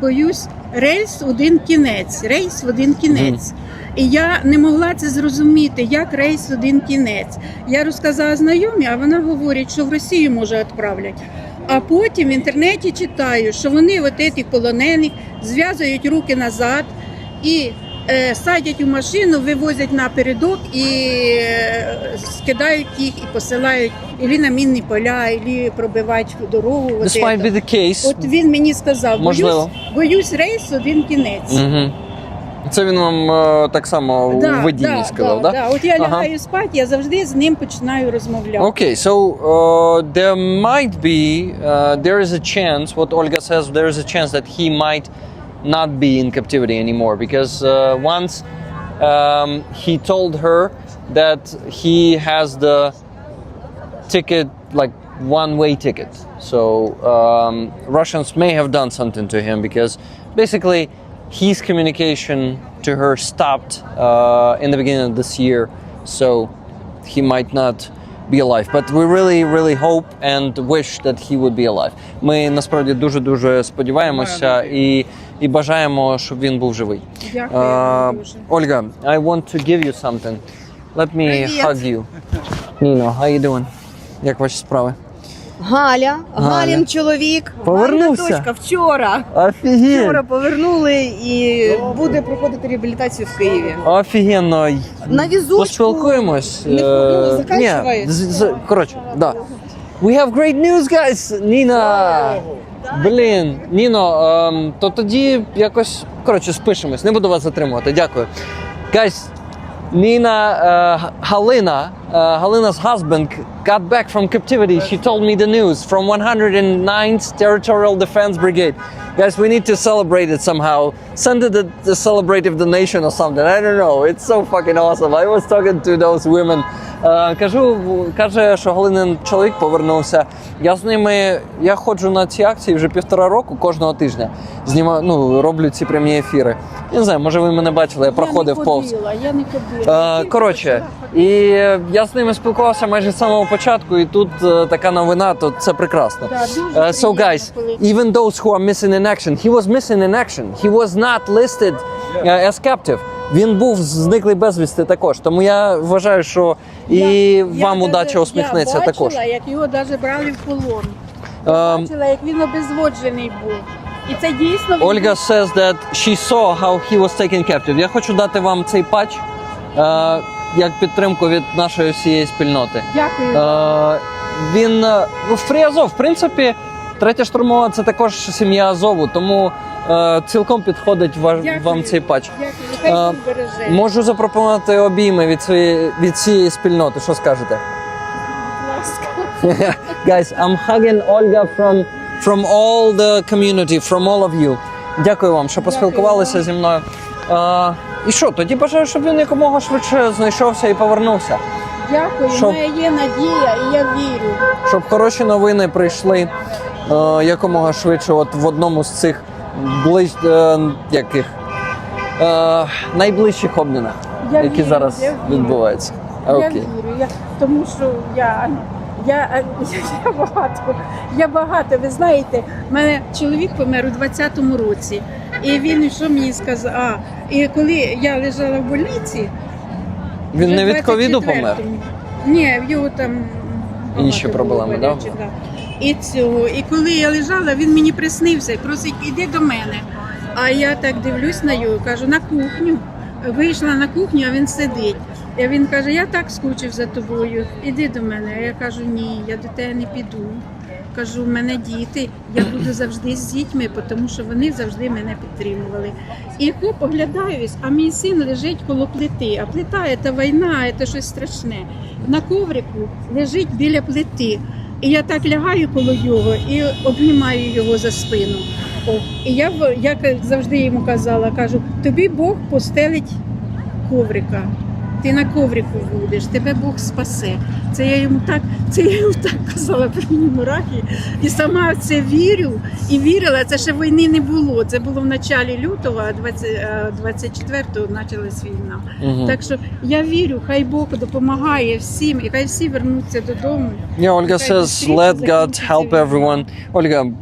боюсь рельс один кінець, рейс в один кінець. І я не могла це зрозуміти, як рейс в один кінець. Я розказала знайомі, а вона говорить, що в Росію, може, відправлять. А потім в інтернеті читаю, що вони цих полонених зв'язують руки назад і садять у машину, вивозять напередок і скидають їх і посилають і на мінні поля, і пробивають дорогу. This might be the case. От він мені сказав, боюсь рейс один кінець. Це він вам так само у видінні сказав, так? Так, от я лягаю спати, я завжди з ним починаю розмовляти. Okay, so there might be, there is a chance, what Olga says, there is a chance that he might not be in captivity anymore, because once he told her that he has the ticket, like one-way ticket. So Russians may have done something to him, because basically his communication to her stopped in the beginning of this year, so he might not be alive. But we really, really hope and wish that he would be alive. Ми насправді дуже сподіваємося і бажаємо, щоб він був живий. Дякую дуже. Olga, I want to give you something. Let me hug you. Nino, how you doing? Як ваші справи? Галя, Галін чоловік. Повернувся? Галина дочка вчора. Офігеть! Вчора повернули і буде проходити реабілітацію в Києві. Офігенно. На візочку. Поспілкуємось. Заканчиваєш? Коротше, да. We have great news, guys! Ніна! Блін, Ніно, то тоді якось, коротше, спишемось. Не буду вас затримувати. Дякую. Guys, Nina, Halina's husband got back from captivity. She told me the news from 109th Territorial Defense Brigade. Guys, we need to celebrate it somehow. Send it a celebrative donation or something. I don't know. It's so fucking awesome. I was talking to those women. Каже, що Галинин чоловік повернувся. Я ходжу на ці акції вже 1,5 року кожного тижня. Роблю ці прямі ефіри. Я не знаю, може ви мене бачили, я проходив повз. Я не ходила. Коротше, і я з ними спілкувався майже з самого початку, і тут така новина, то це прекрасно. So guys, even those who are missing in action, he was missing in action. He was not listed as captive. Він був зниклий безвісти також, тому я вважаю, що і вам удача усміхнеться також. Я бачила, як його навіть брали в полон. Я бачила, як він обезводжений був. І це дійсно... Olga says that she saw how he was taken captive. Я хочу дати вам цей патч як підтримку від нашої всієї спільноти. Дякую. Він Free Azov, в принципі, 3-я штурмова – це також сім'я Азову, тому цілком підходить вам цей патч. Дякую, хай береже. Можу запропонувати обійми від цієї спільноти. Що скажете? Будь ласка. Guys, I'm hugging Olga from all the community, from all of you. Дякую вам, що поспілкувалися зі мною. І що, тоді бажаю, щоб він якомога швидше знайшовся і повернувся. Дякую, в мене є надія і я вірю. Щоб хороші новини прийшли якомога швидше от в одному з цих найближчих обмінах, які зараз відбуваються. Я вірю, тому що я багато, ви знаєте, в мене чоловік помер у 20-му році, і він що мені сказав, і коли я лежала в больниці, він не від ковіду помер? Ні, в його там інші проблеми, так? Да? І коли я лежала, він мені приснився і просить, іди до мене. А я так дивлюсь на його, кажу, на кухню. Вийшла на кухню, а він сидить. І він каже, я так скучив за тобою, іди до мене. А я кажу, ні, я до тебе не піду. Кажу, в мене діти, я буду завжди з дітьми, тому що вони завжди мене підтримували. І поглядаюсь, а мій син лежить коло плити, а плита – це війна, це щось страшне. На коврику лежить біля плити. І я так лягаю коло його і обнімаю його за спину. І я завжди йому казала, кажу, тобі Бог постелить коврика. Ти на коврику будеш, тебе Бог спасе. Це я йому так казала при мурахі. І сама в це вірю. І вірила, це ще війни не було. Це було в началі лютого, а 24-го почалась війна. Угу. Так що я вірю, хай Бог допомагає всім, і хай всі вернуться додому. Olga says, let God help everyone. Olga,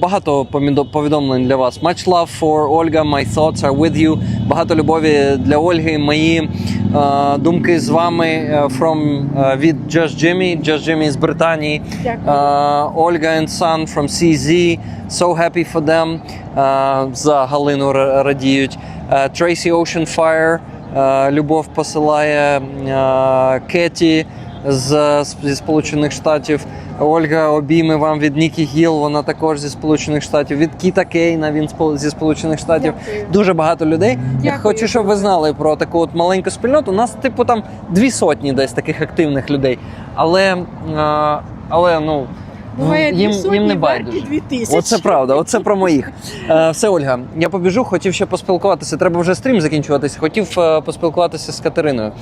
багато повідомлень для вас. Much love for Olga, my thoughts are with you. Багато любові для Ольги. Мої думки з вами від Just Jimmy з Британії. Olga and son from CZ. So happy for them. За Галину радіють. Tracy Ocean Fire. Любов посилає Кеті зі Сполучених Штатів. Ольга, обійми вам від Нікі Гіл, вона також зі Сполучених Штатів. Від Кіта Кейна, він зі Сполучених Штатів. Дякую. Дуже багато людей. Дякую. Я хочу, щоб ви знали про таку от маленьку спільноту. У нас там 200 десь таких активних людей. Але їм не байдуже. Оце правда, оце про моїх. Все, Ольга, я побіжу, хотів ще поспілкуватися. Треба вже стрім закінчуватися. Хотів поспілкуватися з Катериною.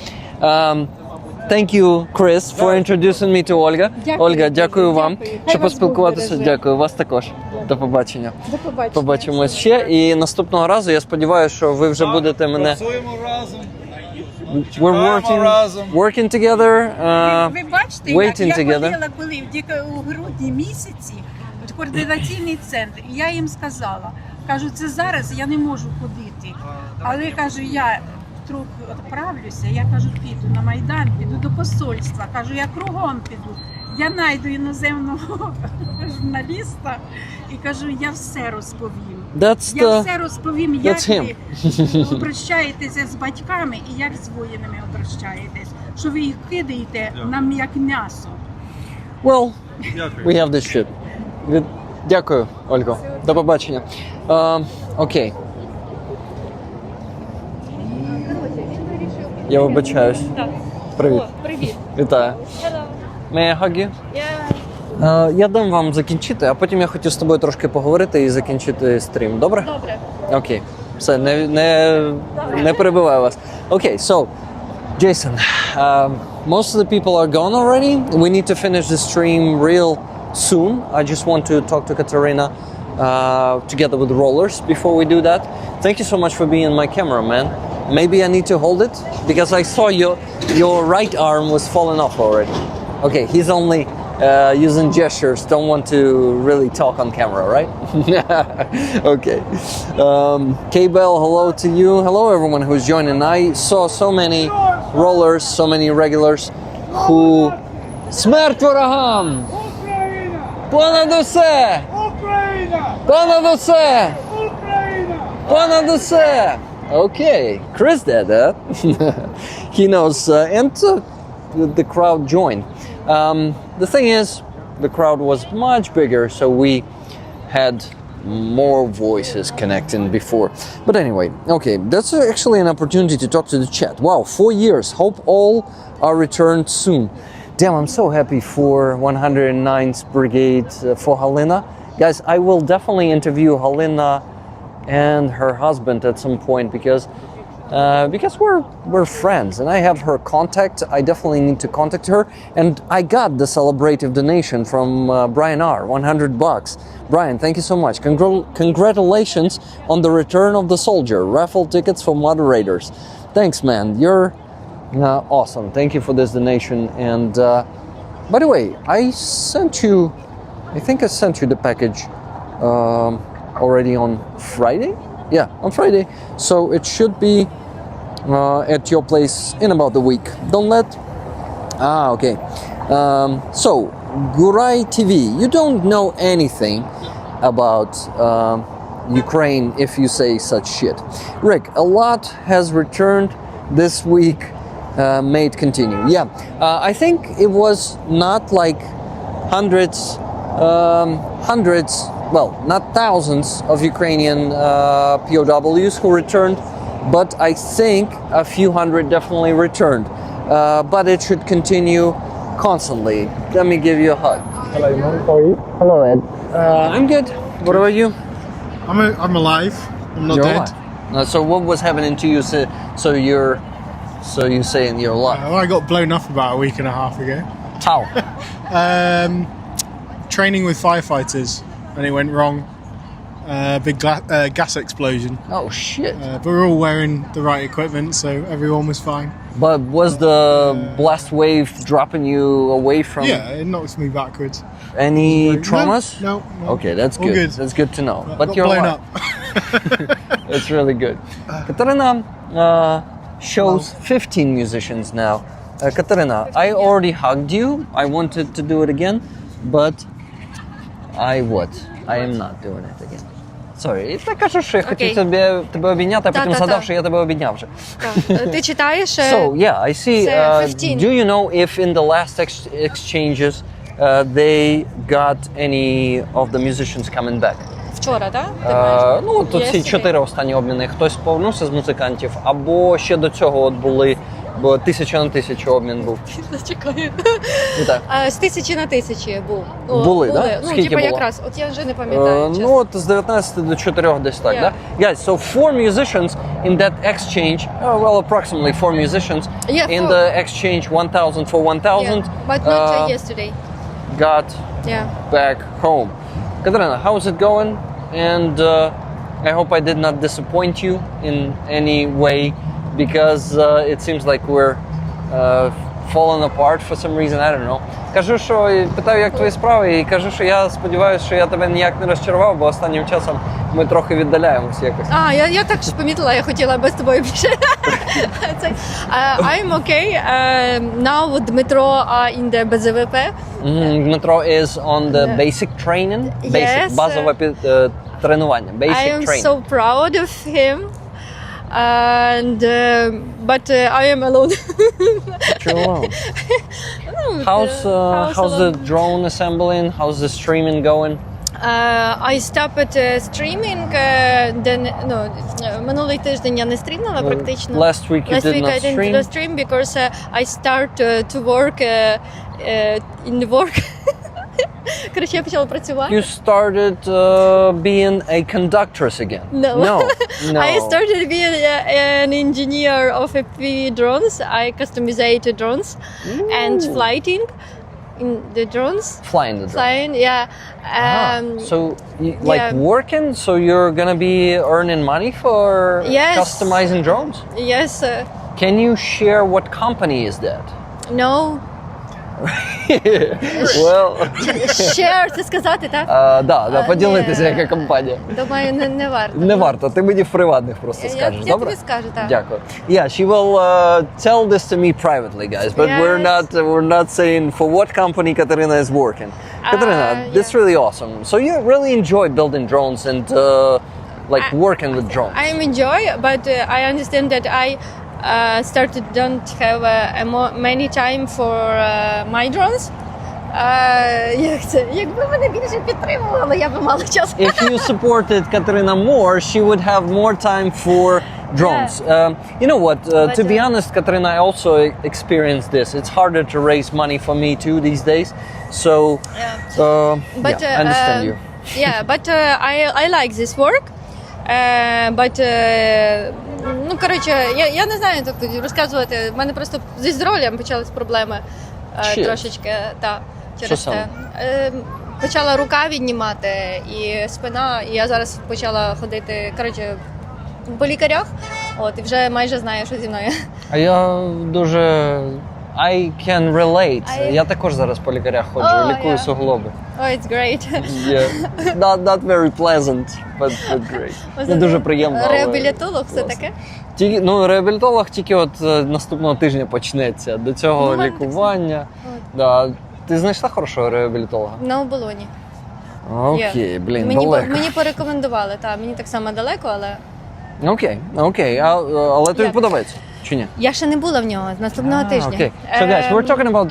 Thank you, Chris, for introducing me to Olga. Ольга, дякую вам, що поспілкуватися. Дякую, вас також. До побачення. До побачення. Побачимось ще. І наступного разу, я сподіваюся, що ви вже будете мене... Працюємо разом. We're working together, ви бачите, waiting я together. ходила у грудні місяці в координаційний центр, і я їм сказала, кажу, це зараз я не можу ходити, але кажу, я трохи відправлюся, я кажу, піду на Майдан, піду до посольства, кажу, я кругом піду. Я знайду іноземного журналіста і кажу, я все розповім. Я все розповім, як ви обращаєтеся з батьками і як з воїнами обращаєтесь. Що ви їх кидаєте нам як м'ясо. Well, we have this shit. Дякую, Ольго. До побачення. Окей. Я вибачаюсь. Привіт. Привіт. Вітаю. May I hug you? Я дам вам закінчити, а потім я хотів з тобою трошки поговорити і закінчити стрім. Добре? Добре. Окей. Все, не перебиваю вас. Окей, so, Jason, most of the people are gone already. We need to finish the stream real soon. I just want to talk to Katarina together with rollers before we do that. Thank you so much for being my camera, man. Maybe I need to hold it because I saw your right arm was falling off already. Okay, he's only using gestures, don't want to really talk on camera, right? Okay. K-Bell, hello to you. Hello everyone who's joining. I saw so many rollers, so many regulars who... Смерть ворогам! Понад усе! Понад усе! Понад усе! Okay, Chris did that. He knows, and the crowd joined. The thing is, the crowd was much bigger, so we had more voices connecting before. But anyway, okay, that's actually an opportunity to talk to the chat. Wow, 4 years. Hope all are returned soon. Damn, I'm so happy for 109th Brigade, for Helina. Guys, I will definitely interview Helina and her husband at some point because we're friends and I have her contact. I definitely need to contact her, and I got the celebrative donation from Brian R, $100. Brian, thank you so much. Congratulations on the return of the soldier. Raffle tickets for moderators. Thanks, man. You're awesome. Thank you for this donation. And by the way, I think I sent you the package already on Friday. Yeah, on Friday. So it should be at your place in about a week. Don't let... okay. So, Gurai TV, you don't know anything about Ukraine if you say such shit. Rick, a lot has returned this week. May it continue. Yeah, I think it was not like hundreds, well, not thousands of Ukrainian POWs who returned, but I think a few hundred definitely returned. But it should continue constantly. Let me give you a hug. Hello, man. How are you? Hello, Ed. I'm good. What about you? I'm alive. I'm not You're dead. alive. So what was happening to you? So you saying you're alive? Well, I got blown up about a week and a half ago. How? Training with firefighters, and it went wrong. Big gas explosion. Oh shit! But we're all wearing the right equipment, so everyone was fine. But was the blast wave dropping you away from? Yeah, it knocked me backwards. Any traumas? No. Okay, that's all good. good. That's good to know. But got you're blown alive. up. That's really good. Katarina shows 15 musicians now. Katarina, I already hugged you. I wanted to do it again, but I am not doing it again. Sorry. Я кажу, що я хотів тебе обійняти, а потім згадав, що я тебе обійняв вже. Ти читаєш? So, yeah, I see. 15. Do you know if in the last exchanges they got any of the musicians coming back? Вчора, так? Ну, от ці 4 останні обміни. Хтось повернувся з музикантів, або ще до цього от були, бо 1000 на 1000 обмін був. Зачекаю. Так. З 1000 на 1000 був. Були, так? Ну, Скільки типа було? якраз, от я вже не пам'ятаю. Ну, от з 19 до 4 десь так, Yeah. да? Guys, so 4 musicians in that exchange, well, approximately 4 musicians in the exchange 1,000 for 1,000. But not yesterday. Got back home. Katarina, how is it going? And I hope I did not disappoint you in any way, because it seems like we're falling apart for some reason, I don't know. Кажу, що питаю, як твої справи, і кажу, що я сподіваюся, що я тебе ніяк не розчарував, бо останнім часом ми трохи віддаляємося якось. Я також помітила, я хотіла без тобою більше I'm okay. Now Dmitro are in the BZVP. Dmitro is on the basic training, basic, Yes. базове тренування, I basic am training. so proud of him. And but I am alone. You're alone. How's the drone assembling? How's the streaming going? I stopped streaming. Минулий тиждень я не стрімила практично. Last week you did I not didn't stream? do stream because I start to work in the work. Коротше, я почала працювати. You started being a conductress again? No. No. I started being an engineer of FPV drones. I customizate drones and flighting in the drones. Flying the drone. Flying, yeah. So, like yeah. working, so you're gonna be earning money for Yes. customizing drones? Yes. Can you share what company is that? No. Well, Share, це сказати, так? да, поділитися, ні. яка компанія. Думаю, не варто. Не варто, ти мені в приватних просто скажеш, Я добре? тобі скажу, так. Дякую. Yeah, she will tell this to me privately, guys, but Yes. we're not saying for what company Katarina is working. Katarina, that's really awesome. So you really enjoy building drones and working with drones. I enjoy, but I understand that I don't have many time for my drones. Як це? Якби мене більше підтримували, я б мала час. If you supported Katarina more, she would have more time for drones. You know what? To be honest, Katarina, I also experienced this. It's harder to raise money for me too these days. So, I understand you. Yeah, but I like this work. But ну коротше, я не знаю, так розказувати. У мене просто зі здоров'ям почались проблеми трошечки. Та через Що те. Почала рука віднімати і спина, і я зараз почала ходити, коротше, по лікарях. От і вже майже знаю, що зі мною. А я дуже I can relate. Я також зараз по лікарях ходжу, лікую суглоби. Oh, it's great. Yeah. Not very pleasant, but great. Не дуже приємно. але Реабілітолог, все класно. таке? Реабілітолог тільки от наступного тижня почнеться. До цього лікування. Да. Ти знайшла хорошого реабілітолога? На оболоні. Окей, блін, далеко. Мені порекомендували, мені так само далеко, але... Окей. Але тобі подобається? Чи ні? Я ще не була в нього з наступного тижня. Okay. So guys, we're talking about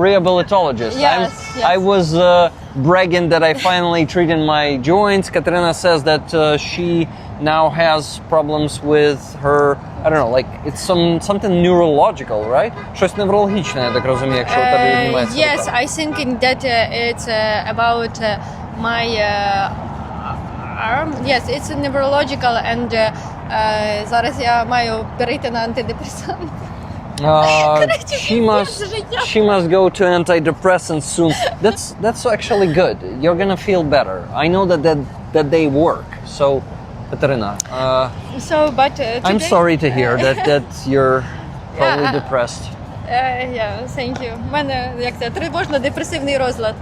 rehabilitologists. Yes. I was bragging that I finally treated my joints. Katarina says that she now has problems with her, I don't know, like it's something neurological, right? Щось неврологічне, я так розумію, якщо у тебе віднімається. Yes, I think that it's about my arm. Yes, it's neurological and зараз я маю перейти на антидепресанти. She must go to antidepressants soon. That's actually good. You're gonna feel better. I know that they work. So, Katarina, Today, I'm sorry to hear that you're probably depressed. Yeah, thank you. У мене як це тривожно-депресивний розлад.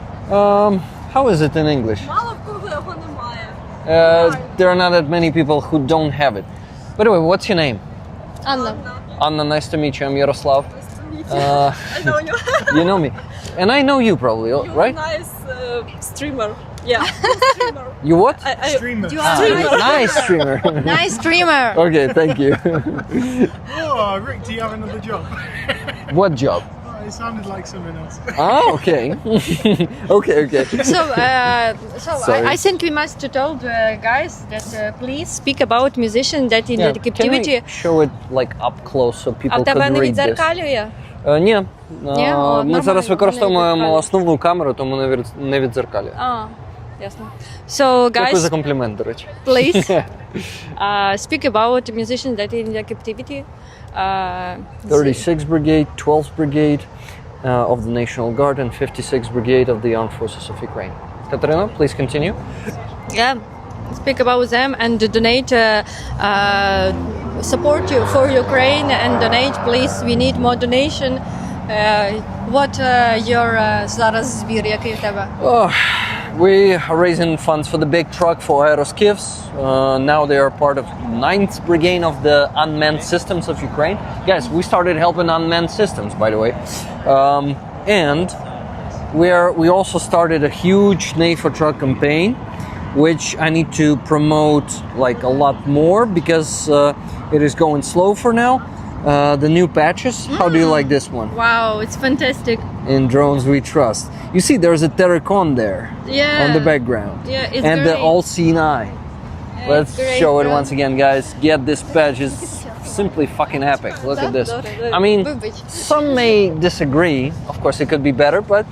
How is it in English? Мало в кого його немає. There are not that many people who don't have it. By the way, what's your name? Анна. Anna, nice to meet you. I'm Yaroslav. I know you. You know me. And I know you probably, right? Nice streamer. Yeah. Streamer. You what? Streamer. Nice streamer. Nice streamer. Okay, thank you. Oh, Rick, do you have another job? What job? It sounded like something else. Okay. Okay. So Sorry. I think we must tell the guys that please speak about musicians that in the captivity. Can we show it like up close so А people в тебе could не read this? відзеркалює? Ні. О, Ми зараз нормально, використовуємо вони основну камеру, тому не відзеркалює. Ясно. So Дякую за guys, комплімент, до речі. please speak about musicians that in the captivity. 36th Brigade, 12th Brigade of the National Guard and 56th Brigade of the Armed Forces of Ukraine. Katarina, please continue. Yeah, speak about them and donate, support you for Ukraine and donate, please. We need more donation. What your зараз збір, який в тебе? We are raising funds for the big truck for Aeroskifs. Now they are part of 9th Brigade of the Unmanned Systems of Ukraine. Guys, we started helping unmanned systems, by the way. And we also started a huge NAFO truck campaign, which I need to promote like a lot more because it is going slow for now. The new patches, how do you like this one? Wow, it's fantastic. In Drones We Trust. You see there's a Terracon there on the background. Yeah, it's and great. the all-seeing eye. Yeah, Let's it's great, show it bro. once again, guys. Get this patch, it's simply fucking epic. Look at this. I mean, some may disagree. Of course, it could be better, but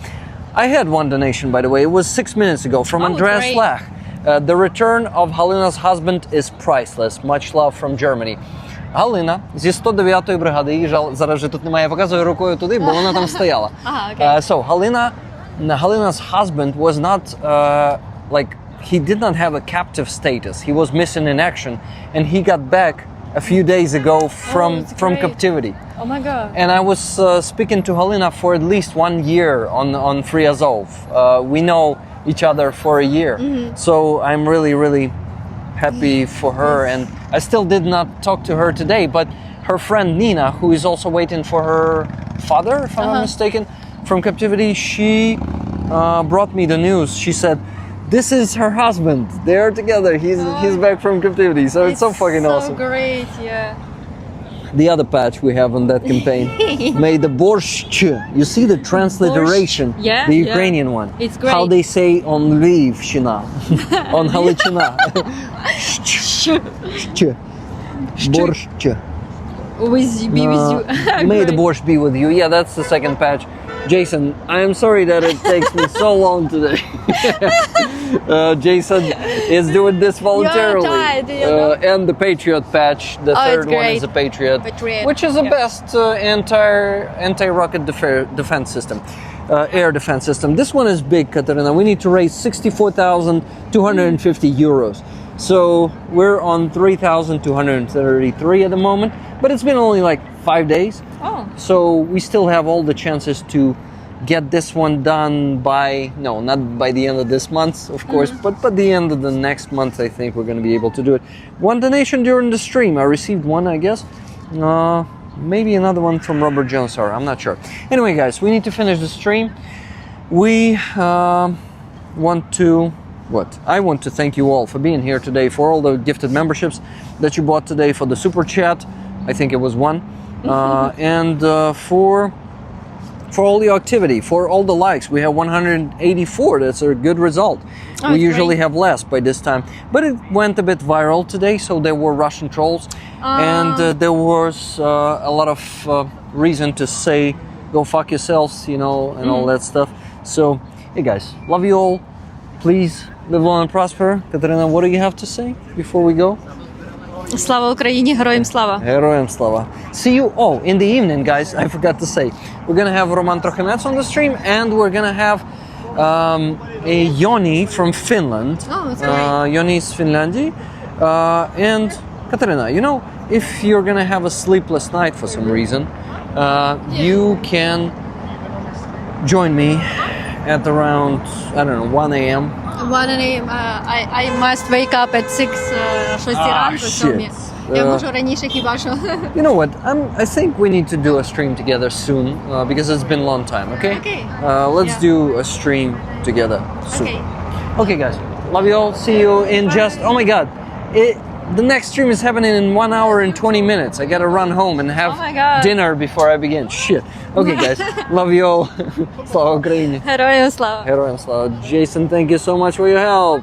I had one donation, by the way. It was 6 minutes ago from Andreas great. Flach. The return of Helina's husband is priceless. Much love from Germany. Галина зі 109-ї бригади, її зараз же тут немає, я показую рукою туди, бо вона там стояла. So Helina's husband was not like, he did not have a captive status. He was missing in action, and he got back a few days ago from captivity. Oh my god. And I was speaking to Helina for at least 1 year on Free Azov. We know each other for a year, so I'm really happy for her, and I still did not talk to her today, but her friend Nina, who is also waiting for her father, if I'm not mistaken, from captivity, she brought me the news. She said, this is her husband. They're together. He's back from captivity. So it's so fucking awesome. So great, yeah. The other patch we have on that campaign, made the borscht. You see the transliteration, Borscht. Yeah, the Ukrainian one. It's great. How they say on Lvivshina, on Halichina. Borscht. Be with you. May the borscht be with you. Yeah, that's the second patch. Jason, I am sorry that it takes me so long today. Jason is doing this voluntarily. tired, you know? And the Patriot patch, the third one is a Patriot, which is the best anti-rocket defense system, air defense system. This one is big, Katina. We need to raise 64,250 euros. So we're on 3,233 at the moment, but it's been only like 5 days. Oh. So we still have all the chances to get this one done by, no, not by the end of this month, of course, but by the end of the next month, I think we're going to be able to do it. One donation during the stream. I received one, I guess. Maybe another one from Robert Jones, or I'm not sure. Anyway, guys, we need to finish the stream. We want to... I want to thank you all for being here today, for all the gifted memberships that you bought today, for the super chat. I think it was one. And for all the activity, for all the likes. We have 184. That's a good result. We usually have less by this time. But it went a bit viral today, so there were Russian trolls. And there was a lot of reason to say, go fuck yourselves, you know, and all that stuff. So, hey guys, love you all. Please live long and prosper. Katarina, what do you have to say before we go? Слава Україні, героям слава. Героям слава. See you, in the evening, guys, I forgot to say. We're going to have Roman Trochimets on the stream, and we're going to have a Joni from Finland. Oh, that's great. Joni's Finlandi. And Katarina, you know, if you're going to have a sleepless night for some reason, you can join me at around, I don't know, 1 a.m. 1 a.m. I must wake up at 6 ранку, shit. Я можу раніше хіба що. You know what? I think we need to do a stream together soon because it's been a long time, okay? Okay. Let's do a stream together soon. Okay. Okay, guys. Love you all. See you in just... Oh my God. The next stream is happening in 1 hour and 20 minutes. I gotta run home and have dinner before I begin. Shit. Okay, guys. Love you all. Slava Ukraini. Героям слава. Героям слава. Jason, thank you so much for your help.